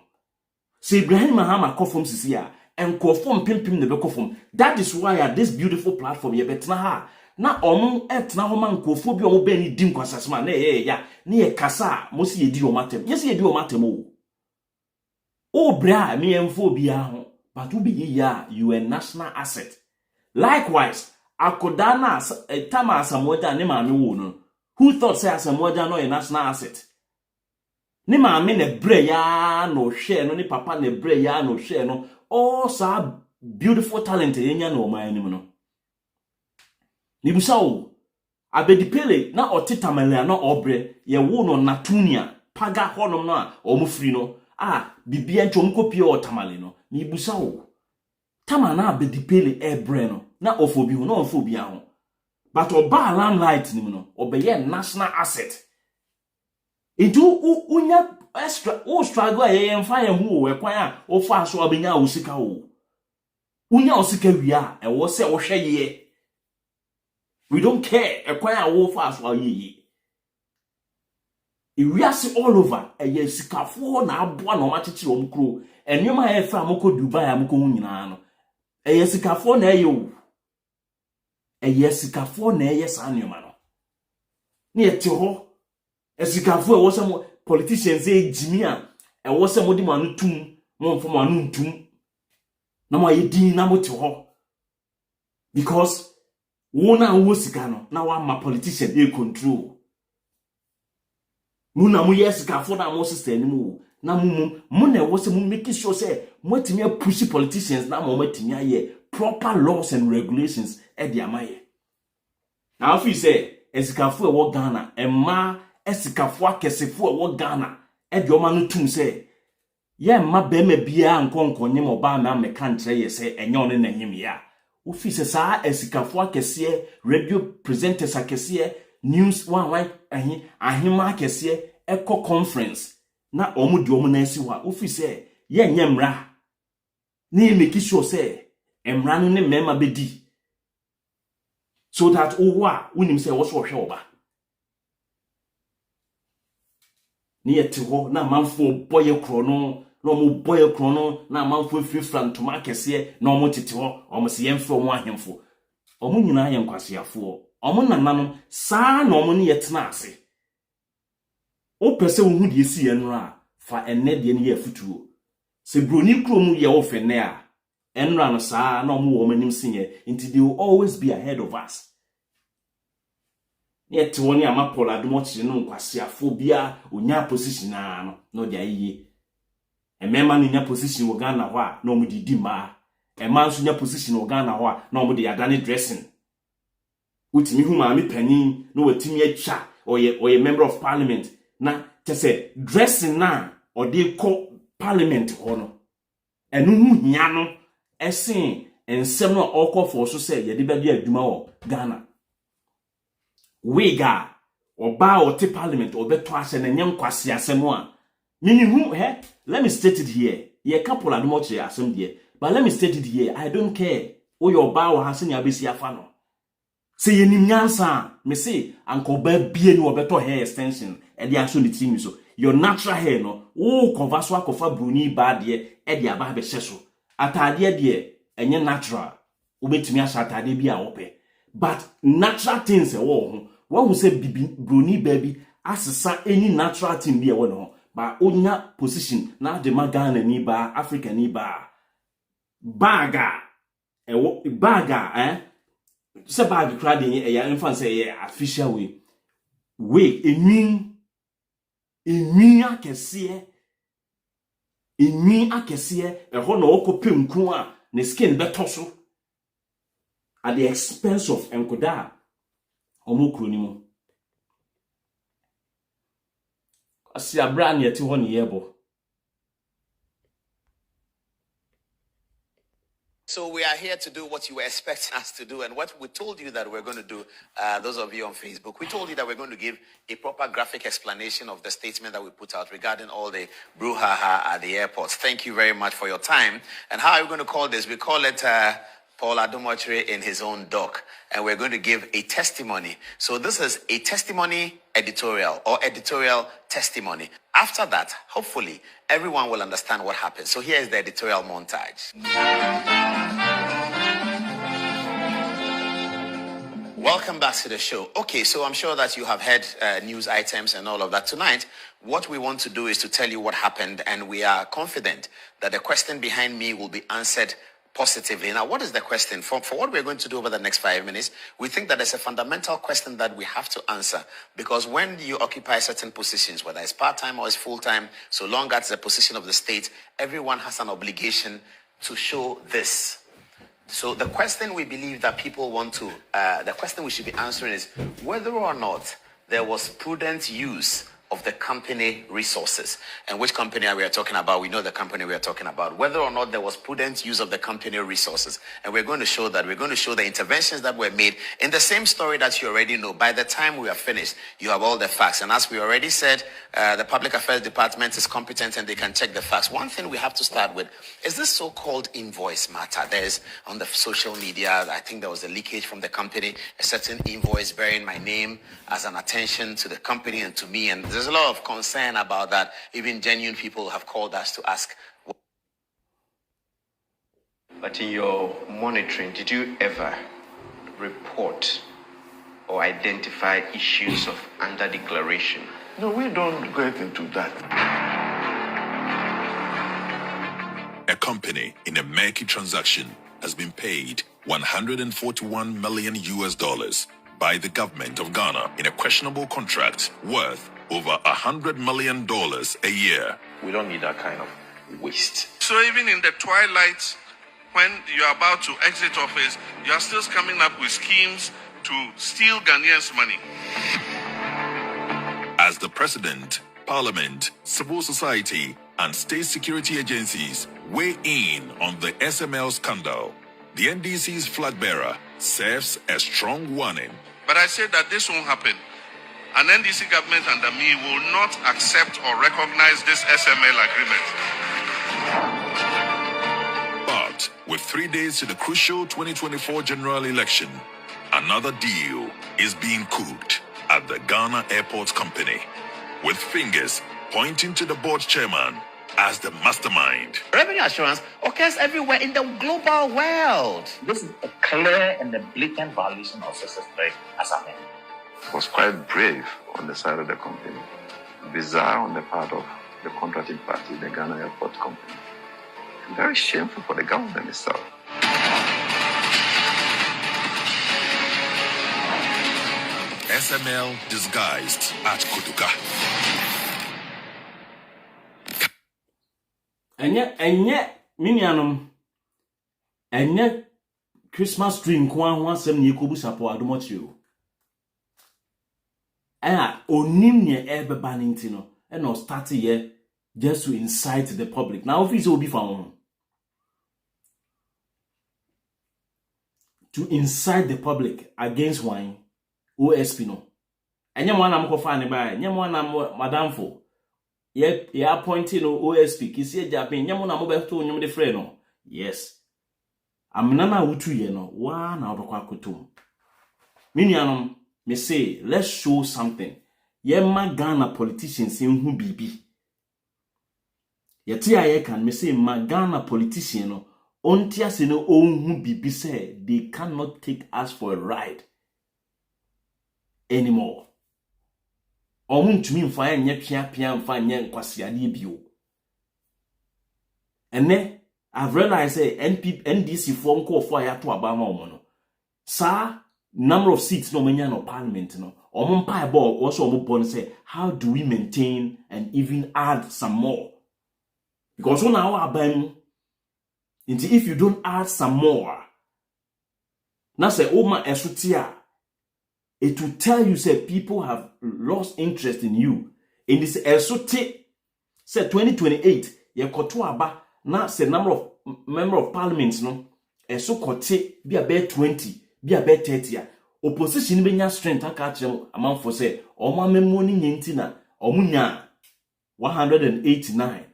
say Ibrahim Mahama kofom sisi a enkofo pimpim de be kofom that is why at this beautiful platform ye betna ha na omo etna ho man kofo bi omo be ni dim kwasasema na ya na ye kasa mo si ye di o matem yes ye di o matem o bra me emfo bia ho but we be ya you a national asset likewise akodana tama asamoja ne maame wo no who thought say asamoja no a national asset ne maame ne bre ya no hwe no ne papa ne bre ya no hwe no all sa beautiful talent yenya no man nim no ni busa o abedipele na otitamale na obre ye wo no natunia paga honom no a omufri no bibia nchom kopie otamale no ni busa wo tama na abedipele ebre no na ofobi ho na ofobi ho but oba landlight nim no obeye national asset into unya extra o struggle ye mfa ye hu we kwan a ofa so obenya osika wo unya osika wia e wo se wo hwe ye we don't care ekwan a wo fa so ye Iriasi all over eye sikafo na aboa na omachechire omkro enwema ye fa amoko Dubai amoko hu nyina no eye sikafo na eye o eye sikafo na eye sa nwema no ne ete ho esikafo e wo se politicians e jimi a e wo se modi manu tum mo mfo manu ntum na mo ye din na mo te ho because wona wo sika no na wa ma politician e control muna mu yesikafo na mo sister ni mu na mu na wo se mu make sure say mo atimi push politicians na mo matimi aye proper laws and regulations e di amaye na afi say esikafo e wo Ghana emma esikafo akesefo e wo Ghana e di o ma no tum say ye mma be ma bia nkonkonye mo ba ma me kan kire ye say enye on na nyim ya ofi say sa esikafo akese radio presenters akese news one ahima akese eco conference na omudi omo na esi wa ofi se ye nyemra na make sure say emra no ne mema bedi so that owa unim say wo so hwe oba ni yete ho na manfo boye kro no na omo boye kro no na manfo frifra ntoma akese na omo tete ho omo se yemfo omo ahemfo omo nyina ye nkwasiafo omo nananom saa na omo ne yetena ase o pese wo hu de esi eno a fa enne de ne ye futuo se broni kro mu ye wo fene a enra no saa na omo wo manim sinye nti they will always be ahead of us. Yet woni ama Paul Adom Otchere no nkwasiafo bia onya position na no de ayiye. Emema ni nya position wo Ghana ho a na omo di ma. Ema nso nya position wo Ghana ho a na omo de adane dressing. Utimi hu maami panin no watimi atwa oye member of parliament na tese dressing na ode ko parliament ho no enu hu hia no esen ensem no okofo so se yede bedi adwuma wo Ghana wega oba ote parliament obeto ase na nyem kwase asem a mini hu let me state it here ye couple Adom Otchere asem there but let me state it here I don't care o your ba wo hase nya besi afa no. Say yenim nyansa me say anko ba bie ni obeto hair extension e dey aso ni team so your natural hair no wo cover so akofa bruni ba de e dey aba be hyeso atade de enye natural obetumi asa atade bi a wope but natural things e wo ho say bruni baby asesa any natural thing bi e wo no ba onya position na de Ghana ni ba Africa ni ba baga se bag crowding ya infan say official way enwi akese e ho na okopemku a ne skin beto so at the expense of enkoda omokro ni mo asia brand yeti ho ne yebo. So we are here to do what you were expecting us to do, and what we told you that we're going to do, those of you on Facebook, we told you that we're going to give a proper graphic explanation of the statement that we put out regarding all the brouhaha at the airports. Thank you very much for your time. And how are we going to call this? We call it Paul Adom Otchere in his own doc, and we're going to give a testimony. So this is a testimony editorial or editorial testimony. After that, hopefully, everyone will understand what happened. So here is the editorial montage. Welcome back to the show. Okay, so I'm sure that you have heard news items and all of that. Tonight, what we want to do is to tell you what happened, and we are confident that the question behind me will be answered positively. Now, what is the question? For what we're going to do over the next 5 minutes, we think that there's a fundamental question that we have to answer, because when you occupy certain positions, whether it's part-time or it's full-time, so long as it's a position of the state, everyone has an obligation to show this. So the question we believe that people want to, the question we should be answering is whether or not there was prudent use of the company resources. And which company are we talking about? We know the company we are talking about. Whether or not there was prudent use of the company resources. And we're going to show that. We're going to show the interventions that were made in the same story that you already know. By the time we are finished, you have all the facts. And as we already said, the Public Affairs Department is competent and they can check the facts. One thing we have to start with is this so-called invoice matter. There's on the social media, I think there was a leakage from the company, a certain invoice bearing my name as an attention to the company and to me. And there's a lot of concern about that. Even genuine people have called us to ask. But in your monitoring, did you ever report or identify issues of under-declaration? No, we don't get into that. A company in a murky transaction has been paid $141 million by the government of Ghana in a questionable contract worth over $100 million a year. We don't need that kind of waste. So even in the twilight, when you're about to exit office, you're still coming up with schemes to steal Ghanaians' money. As the president, parliament, civil society, and state security agencies weigh in on the SML scandal, the NDC's flag bearer serves a strong warning. But I said that this won't happen. An NDC government under me will not accept or recognize this SML agreement. But with 3 days to the crucial 2024 general election, another deal is being cooked at the Ghana Airports Company, with fingers pointing to the board chairman as the mastermind. Revenue assurance occurs everywhere in the global world. This is a clear and a blatant violation of success as a man. It was quite brave on the side of the company, bizarre on the part of the contracting party, the Ghana Airport Company. very shameful for the government itself. SML disguised at Kutuka. Enye minianum enye Christmas tree nko ho asem ne ekobusa po Adom Otchere. Onim ne ebeba nti no e no start here just to incite the public. Now if it's obi found to incite the public against wine OSP no. Enye mo na mkofa ne ba, enye mo na madamfo. Ye appointing no OSP kisi Japan nyamo na mobeto nyom de frɛ no. Yes. Amnana wutu ye no wa na obekwa kotom. Minianom me say let's show something. Ye ma Ghana politicians in hu bibi. Ye ti aye kan me say ma Ghana politician no onti ase no onhu bibi say they cannot take us for a ride anymore. Omuntumi mfa anye pia mfa anye nkwasiade bio. Ene I've realized say NDC for nko for ayato abama omo. Sa number of seats no manya no parliament no. Omo mpa ebo also omo born say how do we maintain and even add some more? Because when our abam if you don't add some more, na say oma esutia, it will tell you say people have lost interest in you. In this esote say 2028 ye koto aba na say number of member of parliament no eso kote bi abe 20 bi abe 30 opposition be nya strength aka kire amanfo say omo amemo ni nyenti na omo nya 189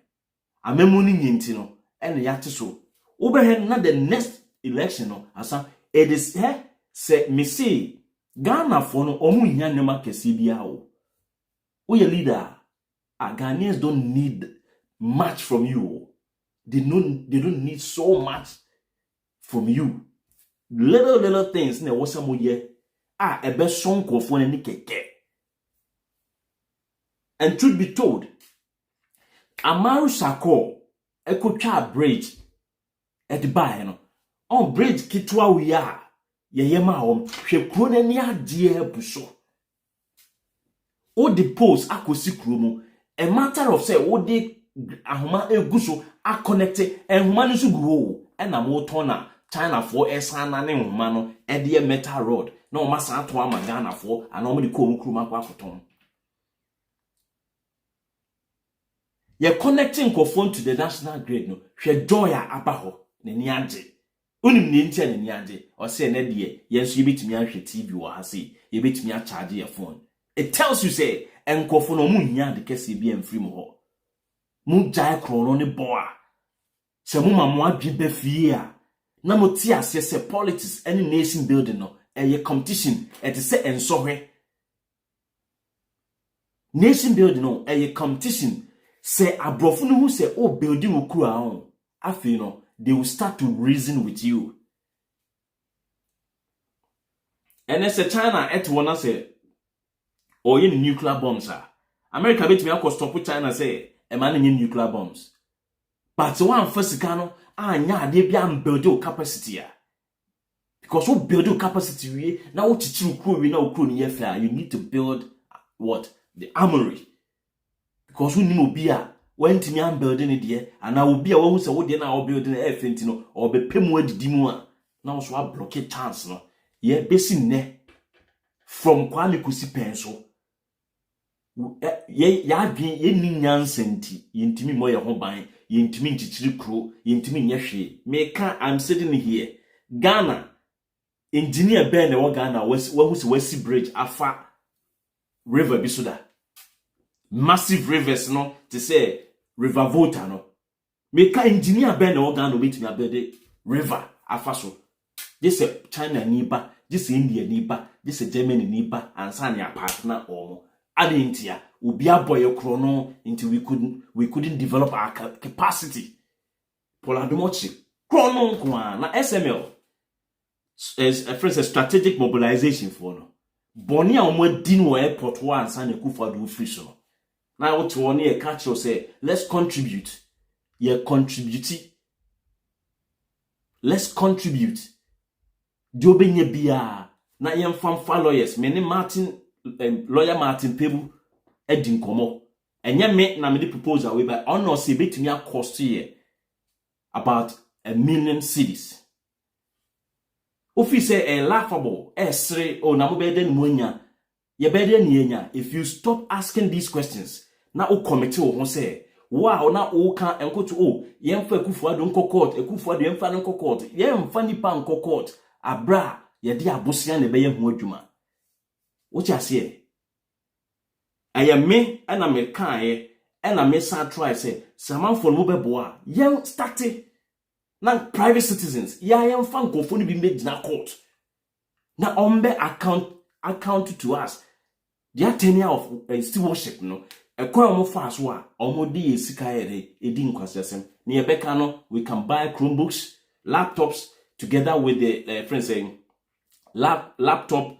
amemo ni nyenti no ene yate so obehe na the next election no asa it is say me say Ghana for no omu nya nema kesi bia o. Oye leader, Ghanaians don't need much from you. They don't need so much from you. Little things ne wasamo ye. Ebe son kofo ne keke. And truth be told, Amaru Sako ekotwa bridge at buy no. On bridge kitwa we are. Ye ma hom hwe kro na ni ade abuso o the post akosi kro mu a matter of say o de ahoma eguso a connect ehoma no so grow e na mo ton na China for esan na ne homa no e de metal rod na o ma san to ama Ghana for ana o me de ko mu kro ma kwa koton ye connecting phone to the national grid no hwe joy abaho ne ni age unim ne ntia ne niade o se na de yenso yebetimi ahwe TV wo ha se yebetimi a charge your phone. It tells you say enkofo no mu nya de kese bi amfiri mu ho mu jai krono ne boa se mu mamu adwe ba fie a na mo ti ase se politics any nation building no eye competition et se ensohwe nation building no eye competition se abrofo no hu se o building okura ho afi no they will start to reason with you. And as a China at one say, or in nuclear bombs, America bet me I could stop with China say, a man in nuclear bombs. But one first cano, they be build capacity. Because what build capacity, now what you crew, we know crew in fair, you need to build what? The armory. Because we need be when to me I'm building it here, and I will be a one who say what then I'll build everything, you know, or be pemwed dimua. Now so I blockade chance, no. Ye basin ne from Kwame Kusi pencil. Ye be ye ni nyansenti, yintimi mo ye ho ban, yintimi nchichiri kro, yintimi nyehwe. Meka I'm sitting here. Ghana engineer Ben ne wo Ghana wasi bridge afa river bisuda. Massive rivers no to say river Volta no. Meka engineer Ben ne wo Ghana betimi abede river afa so. This is China niba, this is India niba, this is Germany niba, and Sanya partner or Adentia will be a boy chrono until we couldn't develop our capacity. Adom Otchere chrono na SML is a strategic mobilization for no. Boni a omo din airport one Sanya Kufadu free so. Now what one here catch say let's contribute. Ye contribute let's contribute. Jobenye biya na yemfamfa lawyers. Mene Martin lawyer Martin Pebu edin komo. Enye me na me di proposal we by honor say betimi cost here about 1 million cedis. Ofi say laughable, sre o na mo beden munya. Ye beden yenya if you stop asking these questions. Na o committee o say wow na o kan enkoto o yemfa Akufo-Addo nko court Akufo-Addo yemfa nko court yemfa nipa nko court abra ye di abosia na beye ho adwuma. Wo cha se I me and me kan and I me sa try say samanfo no beboa yen start na private citizens ya yen fan kofo ni bi made na court na ombe account to us their tenure of stewardship no ekwa omo fa so a omo di esika ere edi nkwasesem na ye beka no we can buy Chromebooks laptops together with the friends saying laptop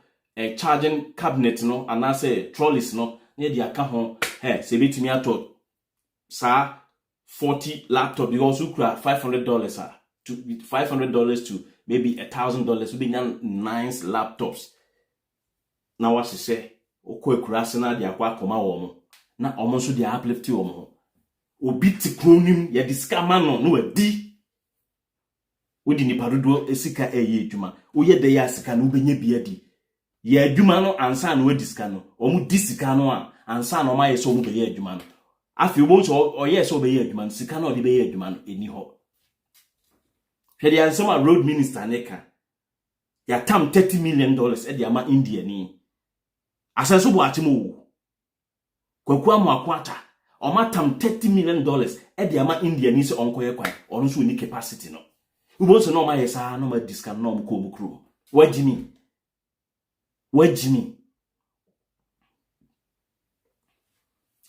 charging cabinet no and I say trolleys no near the account se betimi ato sa 40 laptop you also cry $500 to $500 to maybe $1,000 will be nice laptops. Now what she say okwe kurasena dia kwa koma wo na omo so dia uplift wo obi ti kronim ya discama no adi odi ni padodo esika eye adwuma oye de ya sika no benye bia di ya adwuma no ansa na wadisika no omo disika no a ansa na omo aye so omo beye adwuma no afi obo so oye so beye adwuma no sika na odi beye adwuma no eni ho hwede ansema road minister neka ya tam $30 million edi ama India ni asenso bo atimo kwaku amakwata oma tam $30 million edi ama India ni se onkoye kwan ono so ni capacity no ubo so no ma yesa no ma discount no mko bukru wajini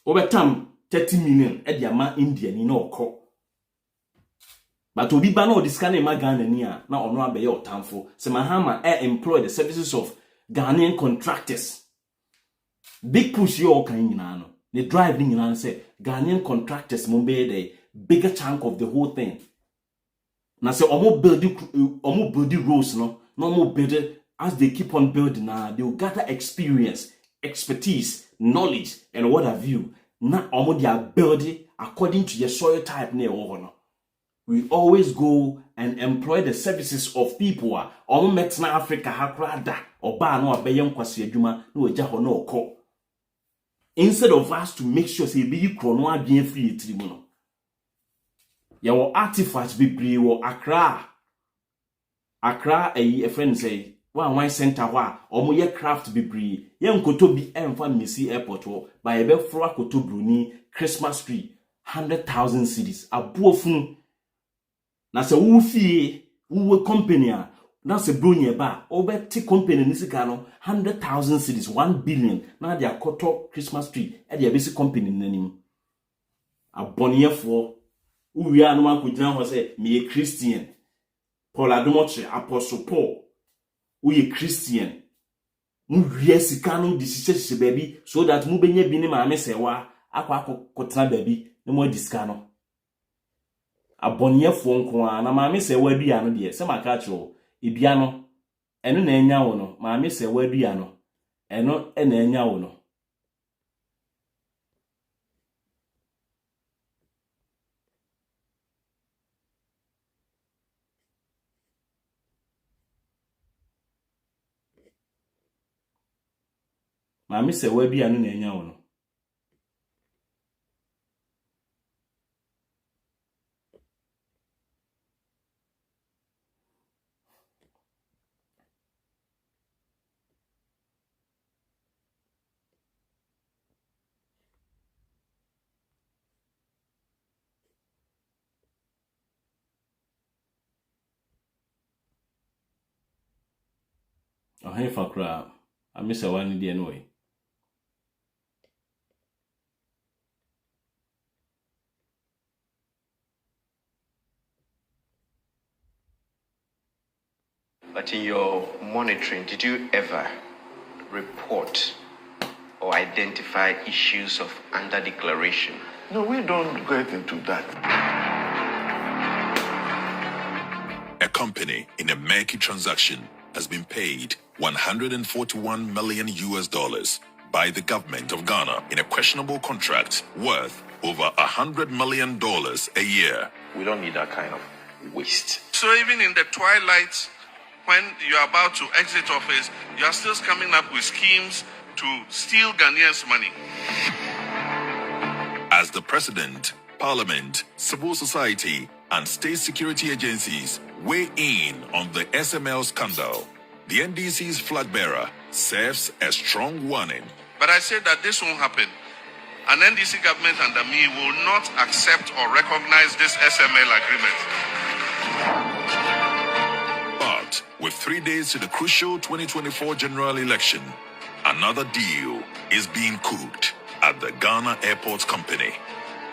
obetam $30 million edi ama India ni no okọ but obi ba no discount ma Ghana ni a na ono abeye otamfo se mahama employ the services of Ghanaian contractors. Big push you all can no. The drive in and say Ghanaian contractors mumbe the bigger chunk of the whole thing. Now say omo building roads no more build as they keep on building they will gather experience, expertise, knowledge, and what have you. Now omo they are building according to your soil type near no. We always go and employ the services of people omo metna Africa hakrada oba no abeye nkwase adwuma no oja ho no okọ. Instead of us to make sure say be krono adwen free etiri no ya wo artifacts be bri wo Accra a friend say one center wa omo ye craft be bri ye nkoto bi emfa Messi airport wo ba ye be fro akoto bruni Christmas tree 100,000 cedis abuofun na se wo fie wo company a na se broni eba obeti company ni sika no 100,000 cedis 1 billion na dia koto Christmas tree e dia basic company nanim aboniyefo uwi anu akogina ho se me ye Christian Paul Adom Otchere Apostle Paul we Christian mu wie sika no di sise baby so that mu benya bi ne maame sewa akwa akotena baby ne mo disika no aboniyefo nko a na maame sewa adua no de se maka cho ibia no eno na enya wo no maame sewa adua no eno na enya wo no maame sewa adua no na enya wo no Ohen fakra amisa wani die no we But in your monitoring, did you ever report or identify issues of under-declaration? No, we don't get into that. a company in a murky transaction has been paid $141 million by the government of Ghana in a questionable contract worth over $100 million a year. We don't need that kind of waste. So even in the twilight, when you're about to exit office, you're still coming up with schemes to steal Ghanaians' money. As the president, parliament, civil society, and state security agencies weigh in on the SML scandal, the NDC's flag bearer serves a strong warning. But I said that this won't happen. An NDC government under me will not accept or recognize this SML agreement. But with 3 days to the crucial 2024 general election, another deal is being cooked at the Ghana Airports Company,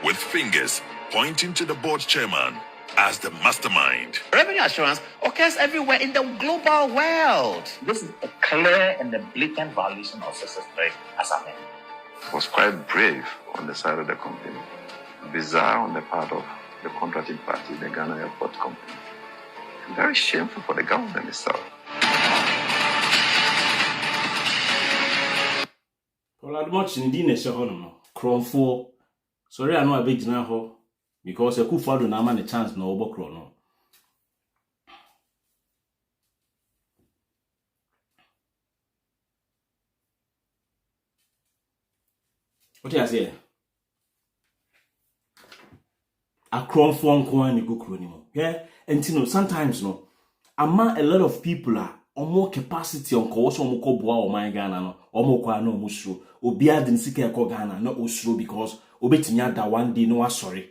with fingers pointing to the board chairman as the mastermind. Revenue assurance occurs everywhere in the global world. This is a clear and a blatant violation of success as a man. It was quite brave on the side of the company, bizarre on the part of the contracting party, the Ghana Airport Company. Very shameful for the government itself. Adom Otchere di na ehye ho no kronfo sorry anu abegina ho because Akufo-Addo na ama ne chance na obokro no. What you say? A kronfo nko an go kro ni mo. Yeah, and you know sometimes no ama a lot of people are more capacity on ko so mo ko boa o man Ghana no omo kwa na omo suro obi adin sika e ko Ghana na osuro because obetinya da one day no asori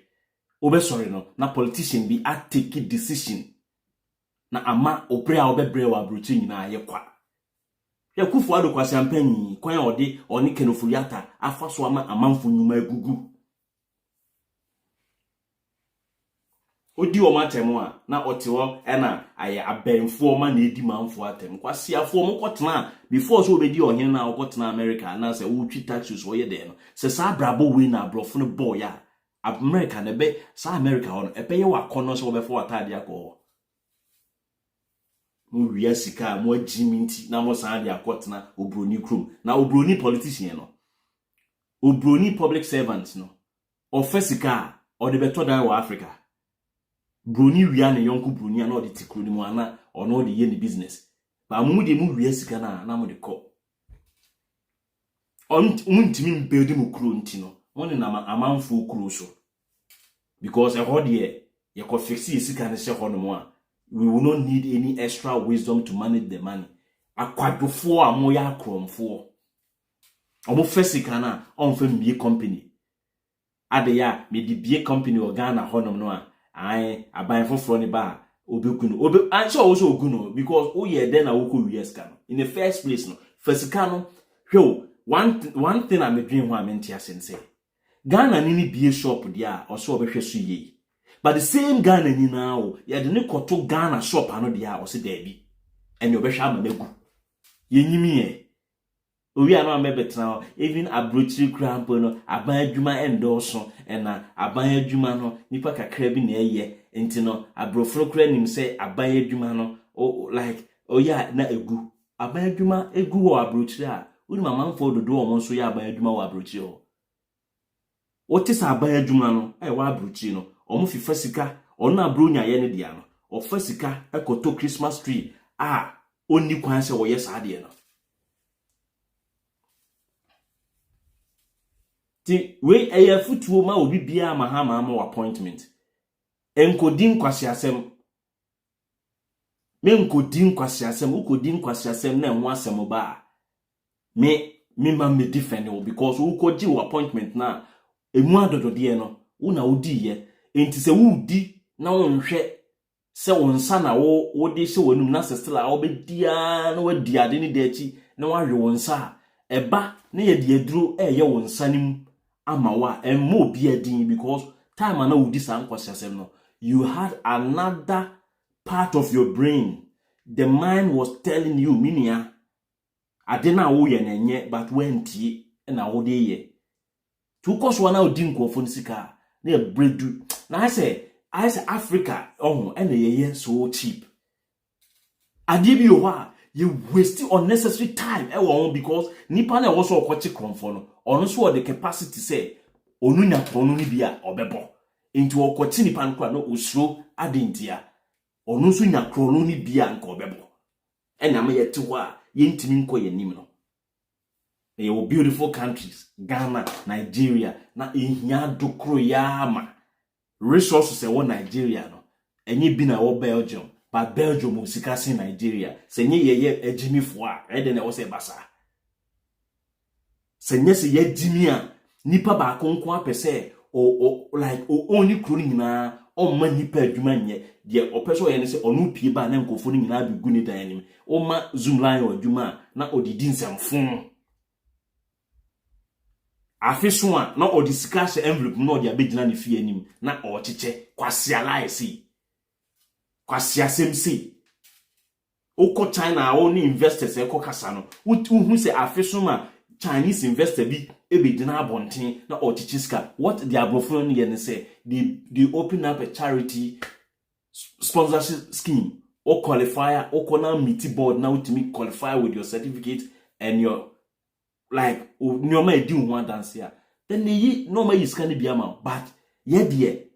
obe sorry no na politician bi a take decision na ama obre a obebre wa abrochi nyina ye kwa Akufo-Addo kwa champanyi kwan ode oni kenofuriata afa so ama amanfo nyuma agugu odi o matem a na otewo na aye abenfo ma na edi manfo atem kwasiafo mo kotena before so obedi ohene na okotena America na se wutwi taxes wo ye de no se sa brabo we na brofo no boy a America na be sa America ho ebe ye wakono so obefo atade akọ mo wia sika mo agiminti na mo sa de akotena obroni krum na obroni politician no obroni public servant no ofesika o de beto dan wa Africa broni wia ne yonku broni na o de tikru ni mo ana ono de ye ni business ba mo de mo wia sika na mo de ko on ntimi mbedi mo kru nti no woni na amanfo kru so because e ho de ye ko fixi sika ne se ho no mo a we will not need any extra wisdom to manage the money akwadofo amo ya akromfo omo fesika na on fe mbie company ade ya me di bie company o Ghana honom no a ai aban foforo ni ba obekunu obe ansho wo so oguno because o ye den na wo ko US ka no in the first place no fesika no hwe one thing I me dream ho amenti asense Ghana ni bie shop dia o so obehwe so yi but the same Ghana ni now ya de ne koto Ghana shop ano dia o se dabi ene obehwe amamegu yenyimi ye owi anu amebetna even abrochi krampo no aban adwuma endoso ena aban adwuma no nipa kakra bi na eye enti no abrofro kra nim se aban adwuma no like ya na egu aban adwuma egu wo abrochi a uni mama mfo dodo wo nso ya aban adwuma wo abrochi ho otisa aban adwuma no wa abrochi no omo fifa sika ono abronya ye ne dia no ofa sika ekoto Christmas tree onni kwan se wo ye saade no ti we futuo ma obi bia mahama ama appointment enkodin kwasi asem me enkodin kwasi asem ukodin kwasi asem na enwo asem ba me ma me defend o because ukoji wo appointment na emu adodo de no una odi ye enti se wudi na wonhwe se wonsa na wo de se wonum na sestela wo be dia na wadi ade ni de achi na wahwe wonsa eba na ye de aduro ye wonsa nim amawa emmo bi adin because time na wudi san kwasiasem no you had another part of your brain the mind was telling you minia ade na wo ye nenye but wentie na wo de ye tu koso na odi nkofo nsika na bredu na I say Africa ene ye so cheap ade bi o ha you waste unnecessary time e wo because nipa na wo so okoche kromfo no ono so the capacity say onu nya krono ni bia obebo into okoche nipa nkwa no osuro adentia ono so nya krono ni bia nka obebo ena me yete ho a yentimi nko yanim no ye beautiful countries Ghana, Nigeria na ehia dokro ya ama resources e wo Nigeria no enye bi na wo Belgium but Belgium o sika sin Nigeria senye ye ejimifo a ede na wo se basa senye se ye jimi a nipa ba konko apese o like o only kroni nyina o ma nipa adwuma nye de opeso ye ne se onu pie ba na nkofo ni nyina bi gu ni dan nim o ma zoom line o adwuma na odidi nsamfon afeso a na odi sika se envelope na odi abegina ne fie anim na o cheche kwasia laisi kwasia semsi oko China o ni investors e kokasa no hu se afeso ma Chinese investor bi ebedina abonten na o cheche sika what the abrofo no ye ne say they open up a charity sponsorship scheme or qualifier or corner meet board now to me qualify with your certificate and your like no ma di one dance here then they no ma is can be ama but ye de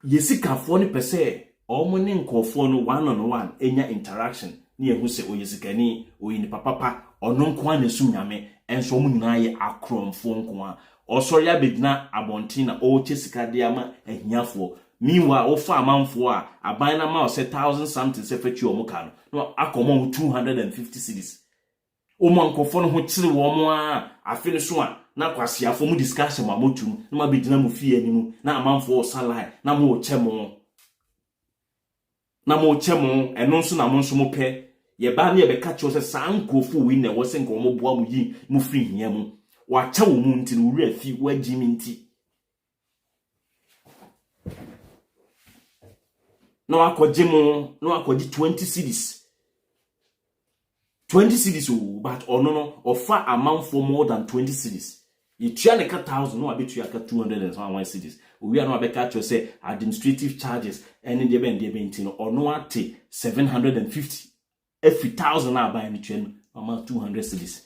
ye sika fo ni pese o mo ne nkofo no one on one enya interaction ni ehu se oyesikani oyini papa ono nko an esu nyame enso mo nyina ye akromfo nko a osori abedina abontina o chesika de ama ahiafo meanwhile ofa amanfo a aban na ma o 1000 something se fetu omo ka no akomo 250 cedis o man nkofo no ho kire wo mo a afene so a na kwasiafo mu discussion ma motum na ma bedina mu fie animu na amanfo o salai na mo chemo eno nso na mo nso mo pe ye ba na ye be ka cho se san nkofo wi na wo se nko mo boa mu yi mu free hia mu wa cha wo mu nti no wura fi wa jimi nti no akoje 20 cedis 20 cedis o but ono no offer amount for more than 20 cedis you try na 1000 no abetu aka 201 cedis we are no abeka cho say administrative charges and the bend no ono ate 750 every 1000 na buy ni twen amount 200 cedis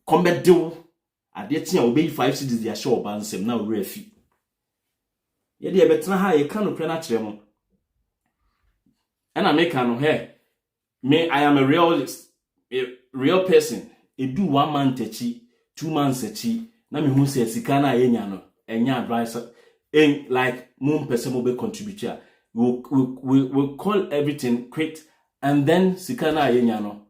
combat deal ade tia obey 5 cedis dia show bansem na we afi ye de betena ha ye kan no pre na kire mo and I make no here me I am a real person edu 1 month achi 2 months achi na me hu se sika na ye nya no enya advice like moon person will be contributor we'll call everything quick and then sika na ye nya no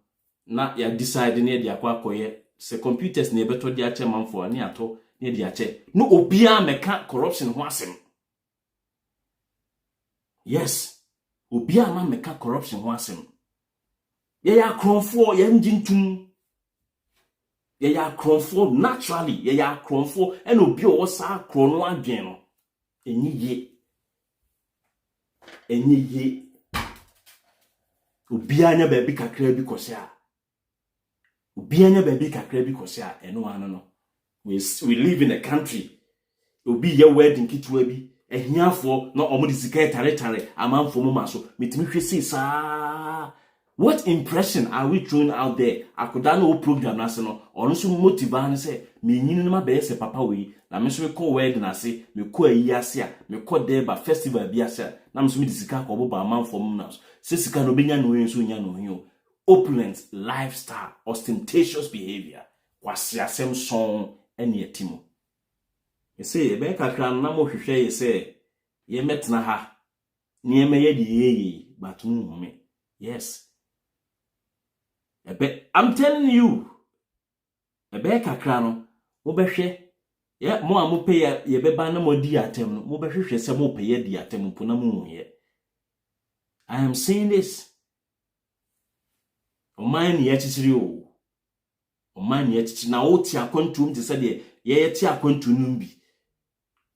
na ya decide na dia kwa koye se computers na beto dia che manfo ani ato na dia che no obia meka corruption ho asem yes obia ma meka corruption ho asem ye ya kronfo ye njintum ye ya kronfo naturally ye ya kronfo and obi o sa krono adwen no enyi ye obi anya ba bi kakra bi kose a eno ano no we live in a country obi ye wedding kitwa bi ehiafo na omo di sika tare amanfo mu maso metimi hwese saa. What impression are we throwing out there? Akoda no program na se no ono so motiva ne se me nyini no ma be se papa we na me so me ko wedding na se me ko ayi ase a me ko deba festival bi ase na me so me di sika ko bo ba amanfo mu na se sika no benya no yen so nya no hin opulent lifestyle ostentatious behavior kwase asem son ene atimo e se e be kakra na mo hwehwe ye se ye metna ha ne me ye di ye but mu me yes I'm telling you ebe kakra no mo behwe ye mo amope ye beba na mo di atem no mo behwehwe se mo pe ye di atem po na mo ye. I am saying this o man ye chichiri o man ye chichi na o ti akwantum te se de ye ti akwantum no bi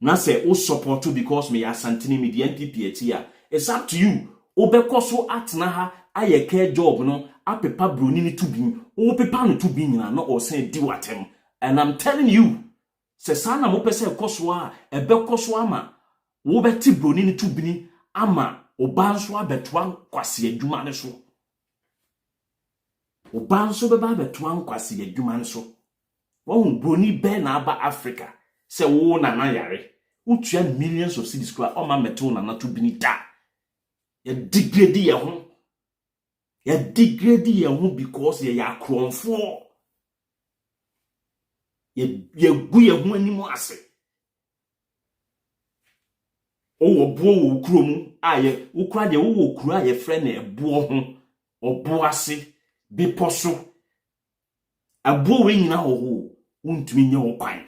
na se o support because me asantini me di NPP ati a it's up to you o be koso atna ha aye care job no apepa broni ni tubi o pepa no tubi nyina no o say di watem and I'm telling you se sana mo pese koso a ebe koso ama wo beti broni ni tubi ni ama oba nso abetwa kwase adwuma ne so oba nso beba beto ankwase adwuma nso wo broni be na aba Africa se wo na na yare utua millions of cedis kwa o ma meto na na to bini da ya degrade ye ho because ye ya kronfo ye gu ye ho animu ase o bo wo kurom aye wo kura de wo kura ye friend na ebo ho obo ase beposo abo we nyina ho untumi nye wo kwan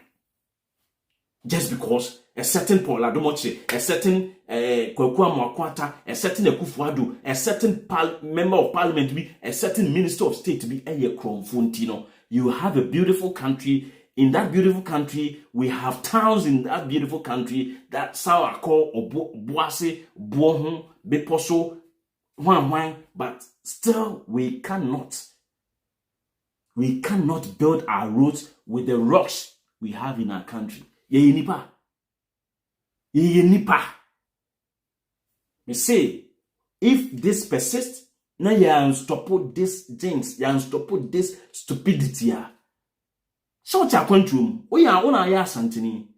just because a certain Paul Adom Otchere, a certain Kwaku Amoakwata, a certain Akufo-Addo, a certain member of parliament to be, a certain minister of state to be a Kromfontino. You have a beautiful country. In that beautiful country, we have towns in that beautiful country that Sawa call Boase, Bohon, Beposo, Huan, but still we cannot build our roads with the rocks we have in our country. Ye nipa. Me say, if this persists, now you unstop this things, you unstop this stupidity. So cha kwantrum, una ya santini,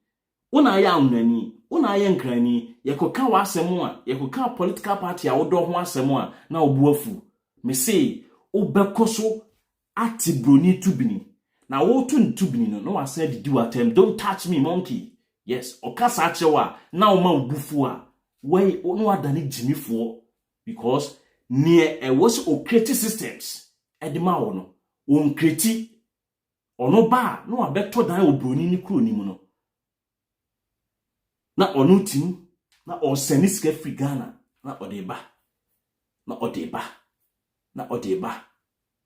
una ya unani, una ya nkrani, yekoka wa asemu a, yekoka political party a wodo ho asemu a na obuafu. Me say, obekoso ati broni tubini. Na wo tun tubini no wase didi watem, don't touch me monkey. Yes, okasa achewa na o ma obufu a wey no adani jimifo because near e was o create systems edema wo no o create ono ba no abeto dan obroni ni kuro ni mu no na ono tim na o seni sika free Ghana na odeba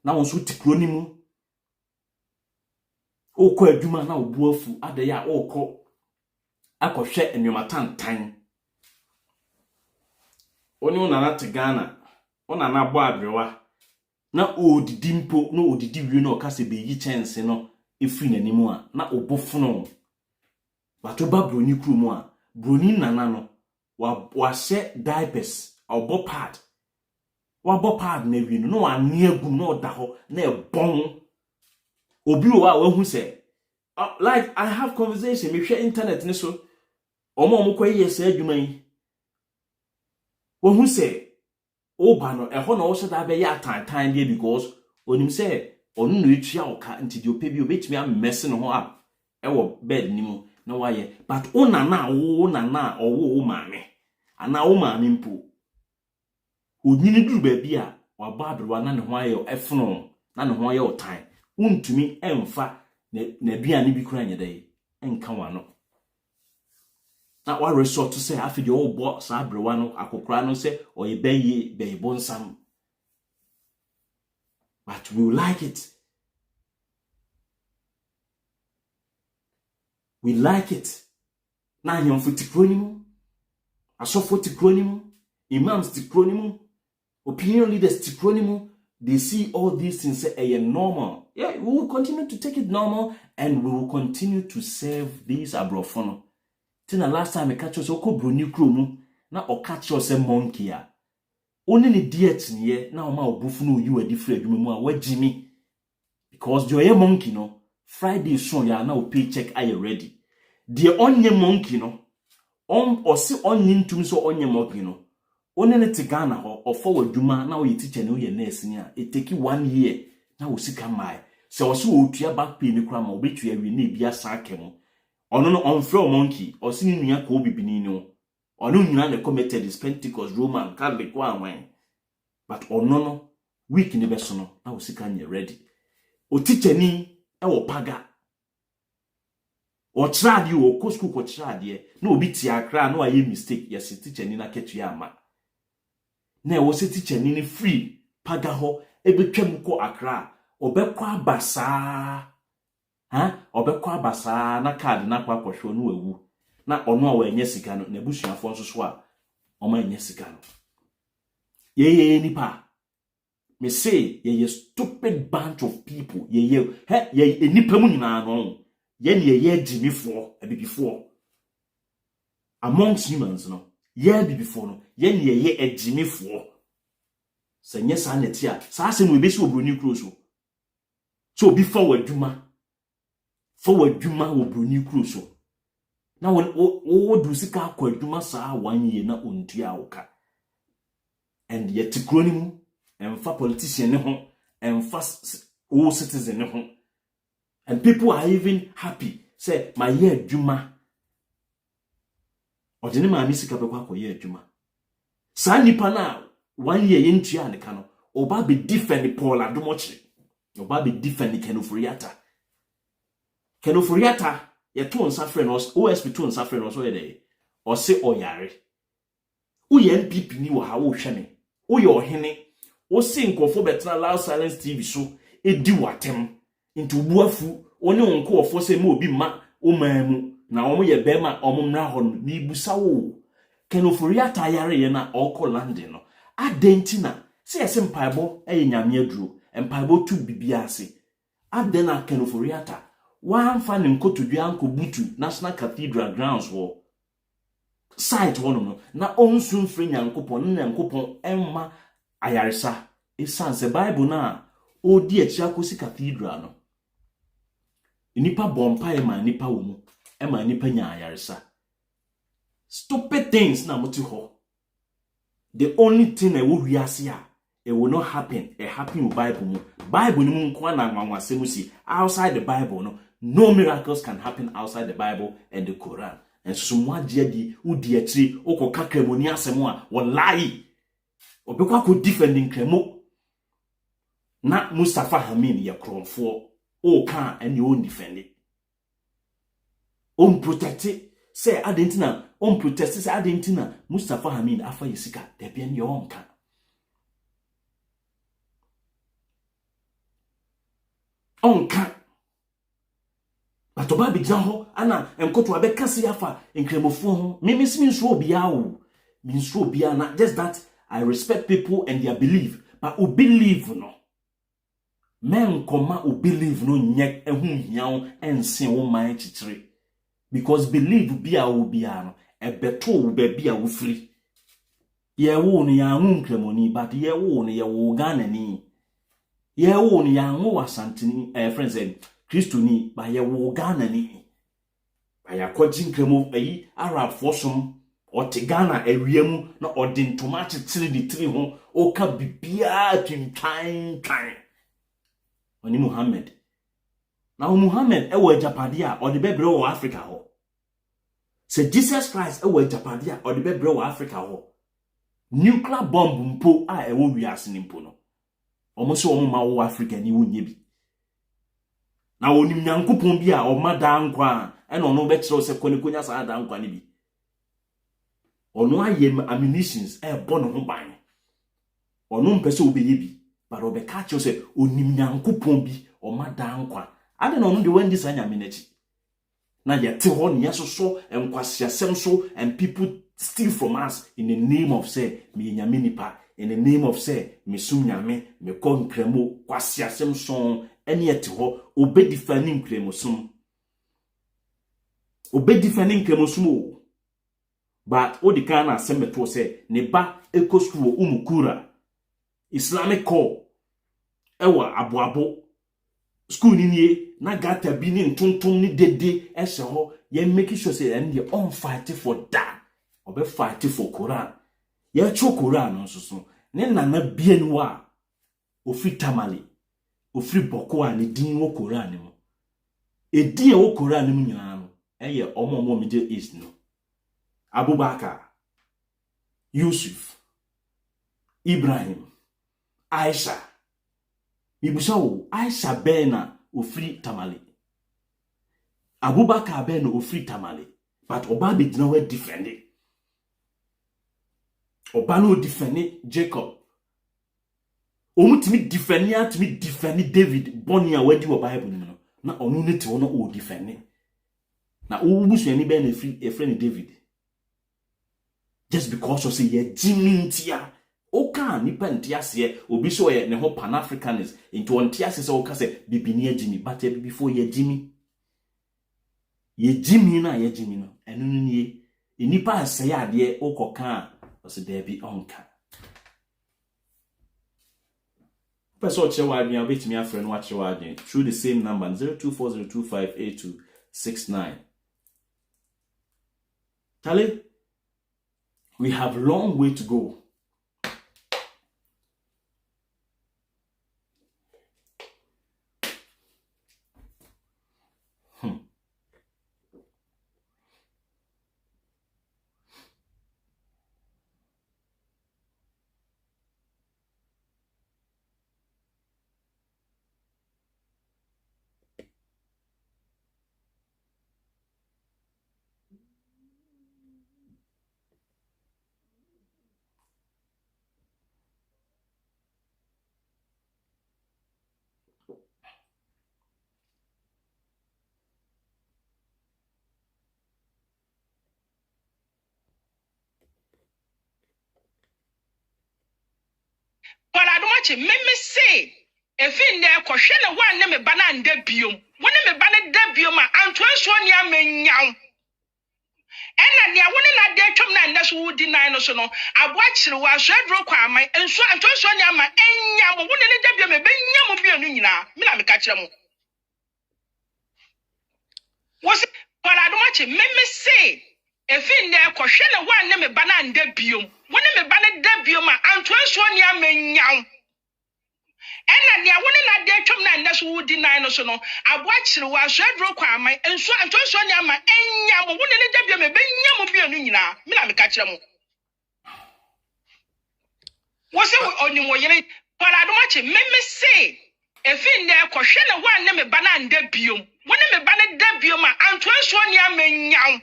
na won so tikuro ni mu o ko adwuma na obuafu adeya o ko akohwe enwematantan oni unana te Ghana onana bo abrewa na odidi mpo na odidi wi na okase beyi chance no efiri nanimu a na obofuno bato ba broni krumu a broni nana no wa share diapers obo pad na wi no wa niagum na oda ho na ebon obi o wa hu se like I have conversation me share internet ni so omo kwaye se adwuma yi wo hu se oba no eho na wo se da be ya tantan dey because onim se onu no etua oka nti de opebi obetimi amesse no ho a ewo bed ni mu na waye but ona na owo maame ana wo maame mpo onyini duru ba bi a wa ba abrewa na ne ho aye efono na ne ho aye otan untumi emfa na bia ni bi kura nyedai enka wano na wa resort to say afi de obo sa abrewa no akokora no say oye beye bonsam but we like it na yon futikonimu asofo tikronimu imams tikronimu opinion leaders tikronimu. They see all these things say normal. Yeah, we will continue to take it normal and we will continue to serve these abrofono. Till the last time I catch us oko broni kromu na o catch us a monkey a. Only ni diet niye na o ma obufu no you a different adwuma mu a Jimmy. Because you a monkey no Friday so ya na o paycheck are you ready. The onye monkey no or si onye ntum so onye monkey no. Onene te Ghana ho ofo wadwuma na wo teacher ne wo ye nurse ni a it take 1 year na wo sika mai se wo so otua back pay ni kura ma obetua wi na ebia sakem ono no on free monkey o si ni nua ko bibini ni ono nyina na committed is Pentecost Roman Catholic one but ono no week ni beso no na wo sika nye ready o teacher ni e wo paga o trade o ko school ko trade na obi ti akra na aye mistake yes teacher ni na ketua ama na wo se teacher ni free paga ho ebetwam ko akra obekwa abasa obekwa abasa na card na kwa kwahwe no awu na ono a wanye sika no na busuafo nso so a oma anye sika no ye nipa me say ye stupid bunch of people ye nipa mu nyina no ye jimifo abibifo amongst humans no ye bibifo no ye ejimifo senye sa netia sa asem we besi obroni kro so So be forward juma wo broni kuro so na wo do sika akwa juma saa 1 year na ontua woka and yet kuro ni mu emfa politician ne ho emfa wo citizen ne ho and people are even happy say my year juma odene ma mi sika bekwa akwa year juma saa nipa na 1 year yentua ne ka no oba be defend Paul Adom Otchere oba be defend Kenofuriata ye to nsa frɛ no OSP to nsa frɛ no so ye dey o se oyare uye NPP ni wo ha wo hwɛ me uye ohene o se nkofo betra Loud Silence TV so edi watem into buafu oni nkofo se ma obi ma o mamu na omo ye bema omo mra ho ni busa wo Kenofuriata yare ye na okọ landing no adentina se yese mpaibo nyame aduro mpaibo tu bibia ase adena Kenofuriata one fan in Kotudua Uncle Butu National Cathedral grounds war site one no na onsun free nyankopon emma ayaresa esanse Bible na odi achiakosi cathedral no nipa bompa e ma nipa wo mu e ma nipa nya ayaresa stupid things na moti ho the only thing that will wiase a it will not happen it happen with Bible ni mu nko na nwanwase si outside the Bible no miracles can happen outside the Bible and the Quran. And so mwaji di udi etri oko kakremoni asemo a wallahi obekwa ko defending kremo na Mustafa Hamin ye kronfo o kan and you won't defend it. Protect it say adentina protest say adentina Mustafa Hamin afa yesika debi en your kan. Kan atoba bi ho ana enkoto abekase yafa enkremofo ho mimisi minso obia wo minso obia na just that I respect people and their belief but who believe no men koma who believe no nyek ehu hiawo ense wo man chichire because believe bia wo bia no ebeto wo ba bia wo free ye wo no ya hu nkremoni but ye wo no ye wo ganani ye wo no ya hu wasantini friends Kristo ni ba ye wo Ghana ni ba ya kwaji nkremo ayi Arab fosom o te Ghana awiemu na odin tomato 3 ho o ka bibia twintwan oni Muhammad na Muhammad e wo Japade a o de bebre wo Africa ho se Jesus Christ e wo Japade a o de bebre wo Africa ho nuclear bomb mpo a e wo wiase ni mpo no omo se omo ma wo Africa ni wo nye bi na wonim nyankopon bi a omada nkwa ena ono be kire se konya sa ada nkwa ni bi ono aye ammunitions e bono ho ban ono mpese obeye bi but obe ka kire se onim nyankopon bi omada nkwa ade na ono de wandi sa nyame nachi na yete ho ne yesoso enkwasiasem so and people steal from us in the name of say me nyame nipa in the name of say me sum nyame me konkremo kwasiasem so eni ete ho obe defending kremosum but odi kana asembeto say ne ba ekoskuo umukura Islamic call ewa aboabo school ni na gata bi ni ntontom ni dede ehye ho ye make sure say and they on fight for that obe fight for Quran ye cho Quran no so ne nana bienu a ofi tamale ofri boko a ne din wo Quran mo edin wo Quran mo nyina no eye omo Middle East no Abubakar Yusuf Ibrahim Aisha Ibusawo Aisha bena ofri tamale Abubakar bena ofri tamale but oba be dina we defend it oba no defend Jacob omutimi defend David boni a wadi wo Bible no na onu ne te wo no o defend na ubusu ani be na friend David just because of say ye jimintia oka nipa ntiase obi so ye ne ho pan Africanist into ontiase se oka se bibini agimi but before ye jimi na ye jimi no enu ni nipa aseye ade okoka o se there be onka Person Otchere Wadwen wait me a friend Otchere Wadwen through the same number 0240258269. Charlie, we have a long way to go. But Adom Otchere me say if in there question one name banan debium. One name banan debium Antoine Sonia menyaw. And the one in a day chum na that's who deny no so no. I watch the was red rock my and so Antoine Sonia ma enyam one in the debium benyam bi anunina. Me na me catch them. Was it but Adom Otchere me say if in there question one name banan debium. One name banan debium Antoine Sonia menyaw. And the one in a day chum na that's who deny no so no. I watch the was red rock my and so Antoine Sonia ma enyam one in the debium benyam bi anunina. Me na me catch them. Was it only more yet? But Adom Otchere me say if in there question one name banan debium. One name banan debium Antoine Sonia menyaw.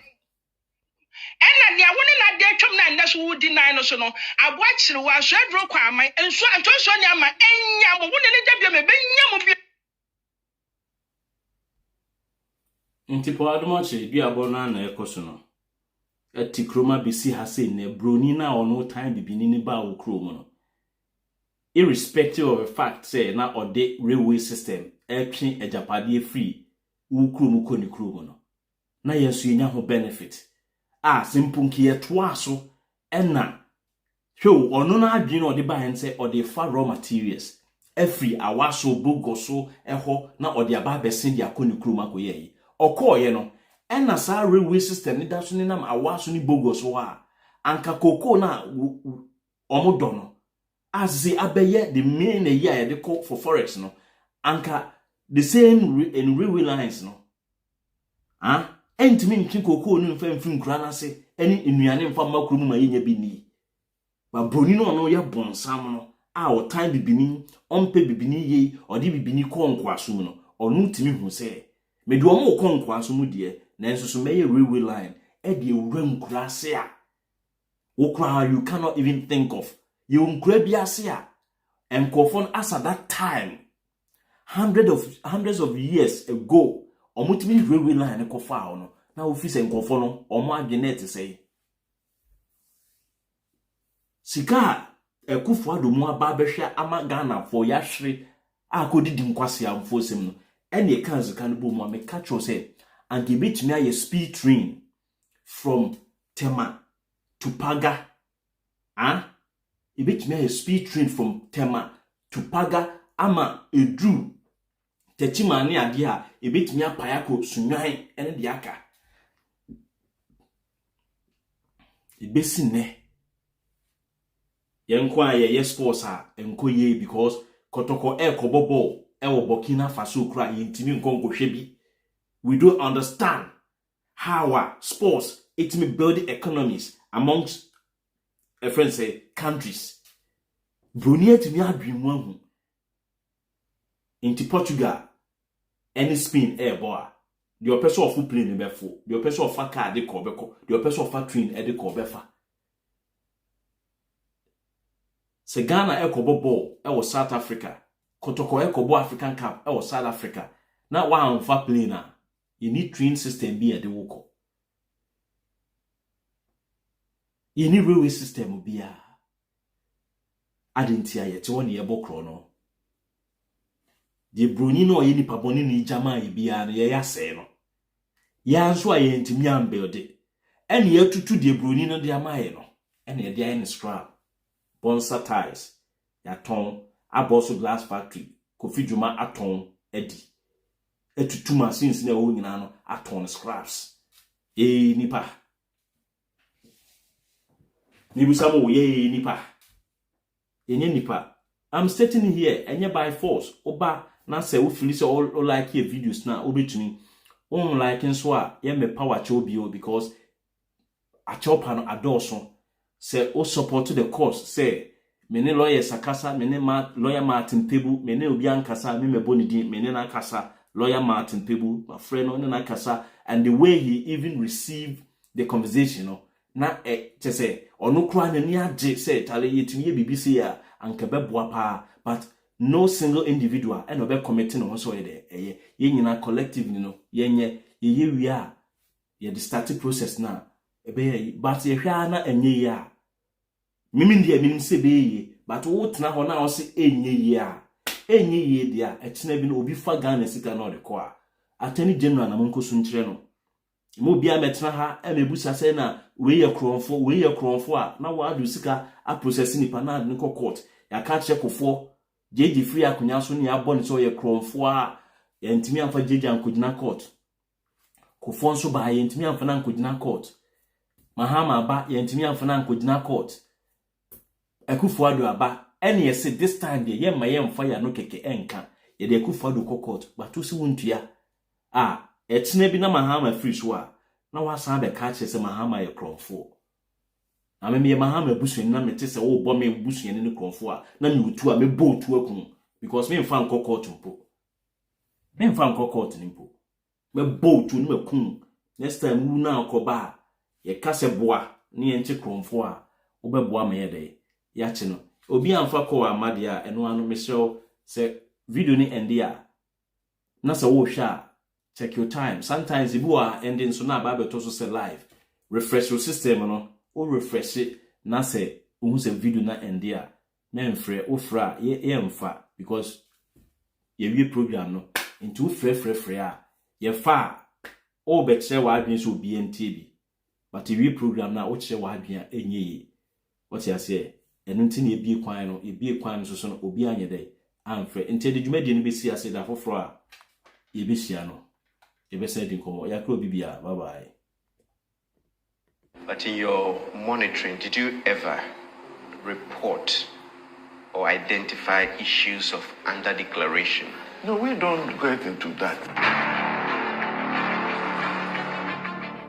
And the one in a day chum na that's who deny no so no. I watch the was red rock my and so Antoine Sonia ma enyam one in the debium benyam bi. Ntipo Adom Otchere bi abona na ekoso no. Eti kroma bisi ha say ne broni na ono time bibini ni ba wo krom no. Irrespective of the fact say na ode railway system etwe ejapade free wo krom ko ni krom no. Na yesu yenya ho benefit. Simpunki yeto aso ena hwe ono na adwene ode ba hen say ode fa raw materials every awaso bogoso eho na ode aba besen dia ko ni krom akoye yi. Okoye no ena sa railway system ni daso ni nam awaso ni bogoso ha anka koko na omodo no azi abeye the main year de call for forex no anka the same in railway lines no entimi ntwi koko no mfa mfim kura na se eni enuane mfa makuru mu ma yenya bi ni ba broni no no ye bonsam no a o time bibini ompe bibini ye odi bibini ko nkwaso mu no onu timi hu se me de omo ko nkwaso mu de na enso so meye railway line e de ewura nkura se a okura you cannot even think of you nkura bi ase a enkofon as at that time hundreds of years ago omutimi railway line ko fa no na office enkofo no omo agnet say sika ekufo adomu aba behwe ama Ghana for yahre akodidi nkwase amfosem no ene e kan zika no bomu am catch you say and give it me a speed train from Tema to Paga e bit me a speed train from Tema to Paga ama edru techimane ade a e bit me apayako sunwan ene de aka e besine yenko aye yes sports a enko ye because kotoko ekobobo ewo Burkina Faso kura yintimi nkonko hwebi. We don't understand how sports it may build economies amongst countries. Brunei to me adwin hu into Portugal any Spain air boy. The person of foot plane before the person of a car de cobeko, the person of a train e de cobefa. Se Ghana ekobo e was South Africa. Kotoko ekobo African Cup e was South Africa. Now one for plane na you need train system be at the woko. You need railway system be a adentia yet one year bokrono. The bruni no ye nipa boni ni jama ye bia no ye yase no. Ya nso aye ntimi am build it. Ene ye tutu the bruni no de amaye no. Ene ye de aye ni strap. Bonsa ties. Ya ton Aboso Glass Factory, Kofi Juma aton edi. Etutu machines na wo nyina no aton scraps. Nipa. Nibusamo ye nipa. Enye nipa. I'm stating here, enye by force. Oba na se wo feel say all like here videos na obetumi. On like nso a ye me power chobio because a chopa no adoso. Say o support the cause say mene lawyer sakasa mene lawyer Martin Pebu mene obi ankasa me bonidi mene na kasa lawyer Martin Pebu my friend on na kasa and the way he even received the conversation no na te say onu kura na ni age say tale yetumi ye BBC ya anka beboa pa but no single individual and obe committing on so ye ye nyina collective no ye wi a ye the starting process na ebe but ye hwa na enye ya mimi ndiye minim se be but wo tena ho na wo se enye ye dia etena bi no obi fa Ghana sika na de ko a atani general na monkoso nkire no mo bia metena ha emebusa se na we ye kronfo a na wo adu sika a process ni pa na de ko court ya ka check kofo jeji free akunya so ne abone so ye kronfo a ya ntimi amfa jeji ankogina court kofo nso ba ye ntimi amfa na ankogina court mahama ba ye ntimi amfa na ankogina court Akufuado aba ene yesi this time de ye ma ye mfa ya no keke enka ye de Akufuado court but to si wontua etena bi na mahama free so a na wasan be ka che se mahama ye kromfo na me mahama busuani na mete se wo bo me busuani ne kromfo a na me utu a me bo utu akun because me mfa nko court mpo me mfa nko court ni mpo me bo utu ni me kun next time wu na akoba ye ka se boa ne ye nche kromfo a wo be boa me ye de ya chi no obi amfa ko amade a eno anu mesho se video ni ende a na se wo hwa check your time sometimes ibu a ending so na ba beto so se live refresh your system no o refresh it na se hu se video na ende a memfre o fra ye mfa because ye wi program no into frɛ a ye fa o be kire wa adwen so obi ntiebi but ye wi program na o kire wa adwen a enye yi what you say enu ntini ebie kwan so no obi anye dai amfre enti de dwumadi no besi ase da foforo a ye besia no ye be said nkomo ya kro bibia bye bye. But in your monitoring, did you ever report or identify issues of under-declaration? No, we don't get into that.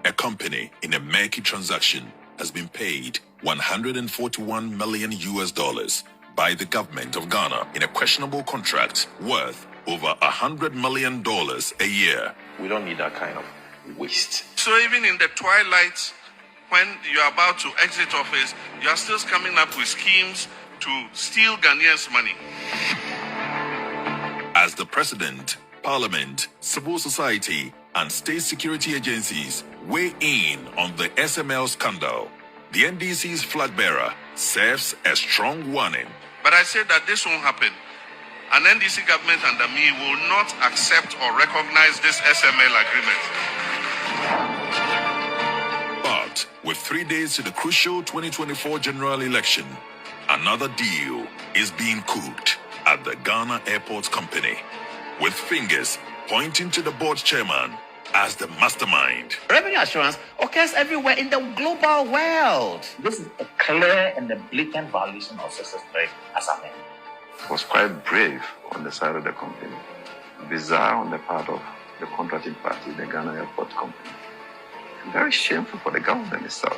A company in a murky transaction has been paid $141 million by the government of Ghana in a questionable contract worth over $100 million a year. We don't need that kind of waste. So even in the twilight, when you're about to exit office, you're still coming up with schemes to steal Ghanaians' money. As the president, parliament, civil society, and state security agencies weigh in on the SML scandal, the NDC's flag bearer serves a strong warning. But I said that this won't happen. An NDC government under me will not accept or recognize this SML agreement. But with 3 days to the crucial 2024 general election, another deal is being cooked at the Ghana Airports Company, with fingers pointing to the board chairman as the mastermind. Revenue assurance occurs everywhere in the global world. This is a clear and a blatant violation of success rate as a man. It was quite brave on the side of the company, bizarre on the part of the contracting party, the Ghana Airport Company. Very shameful for the government itself.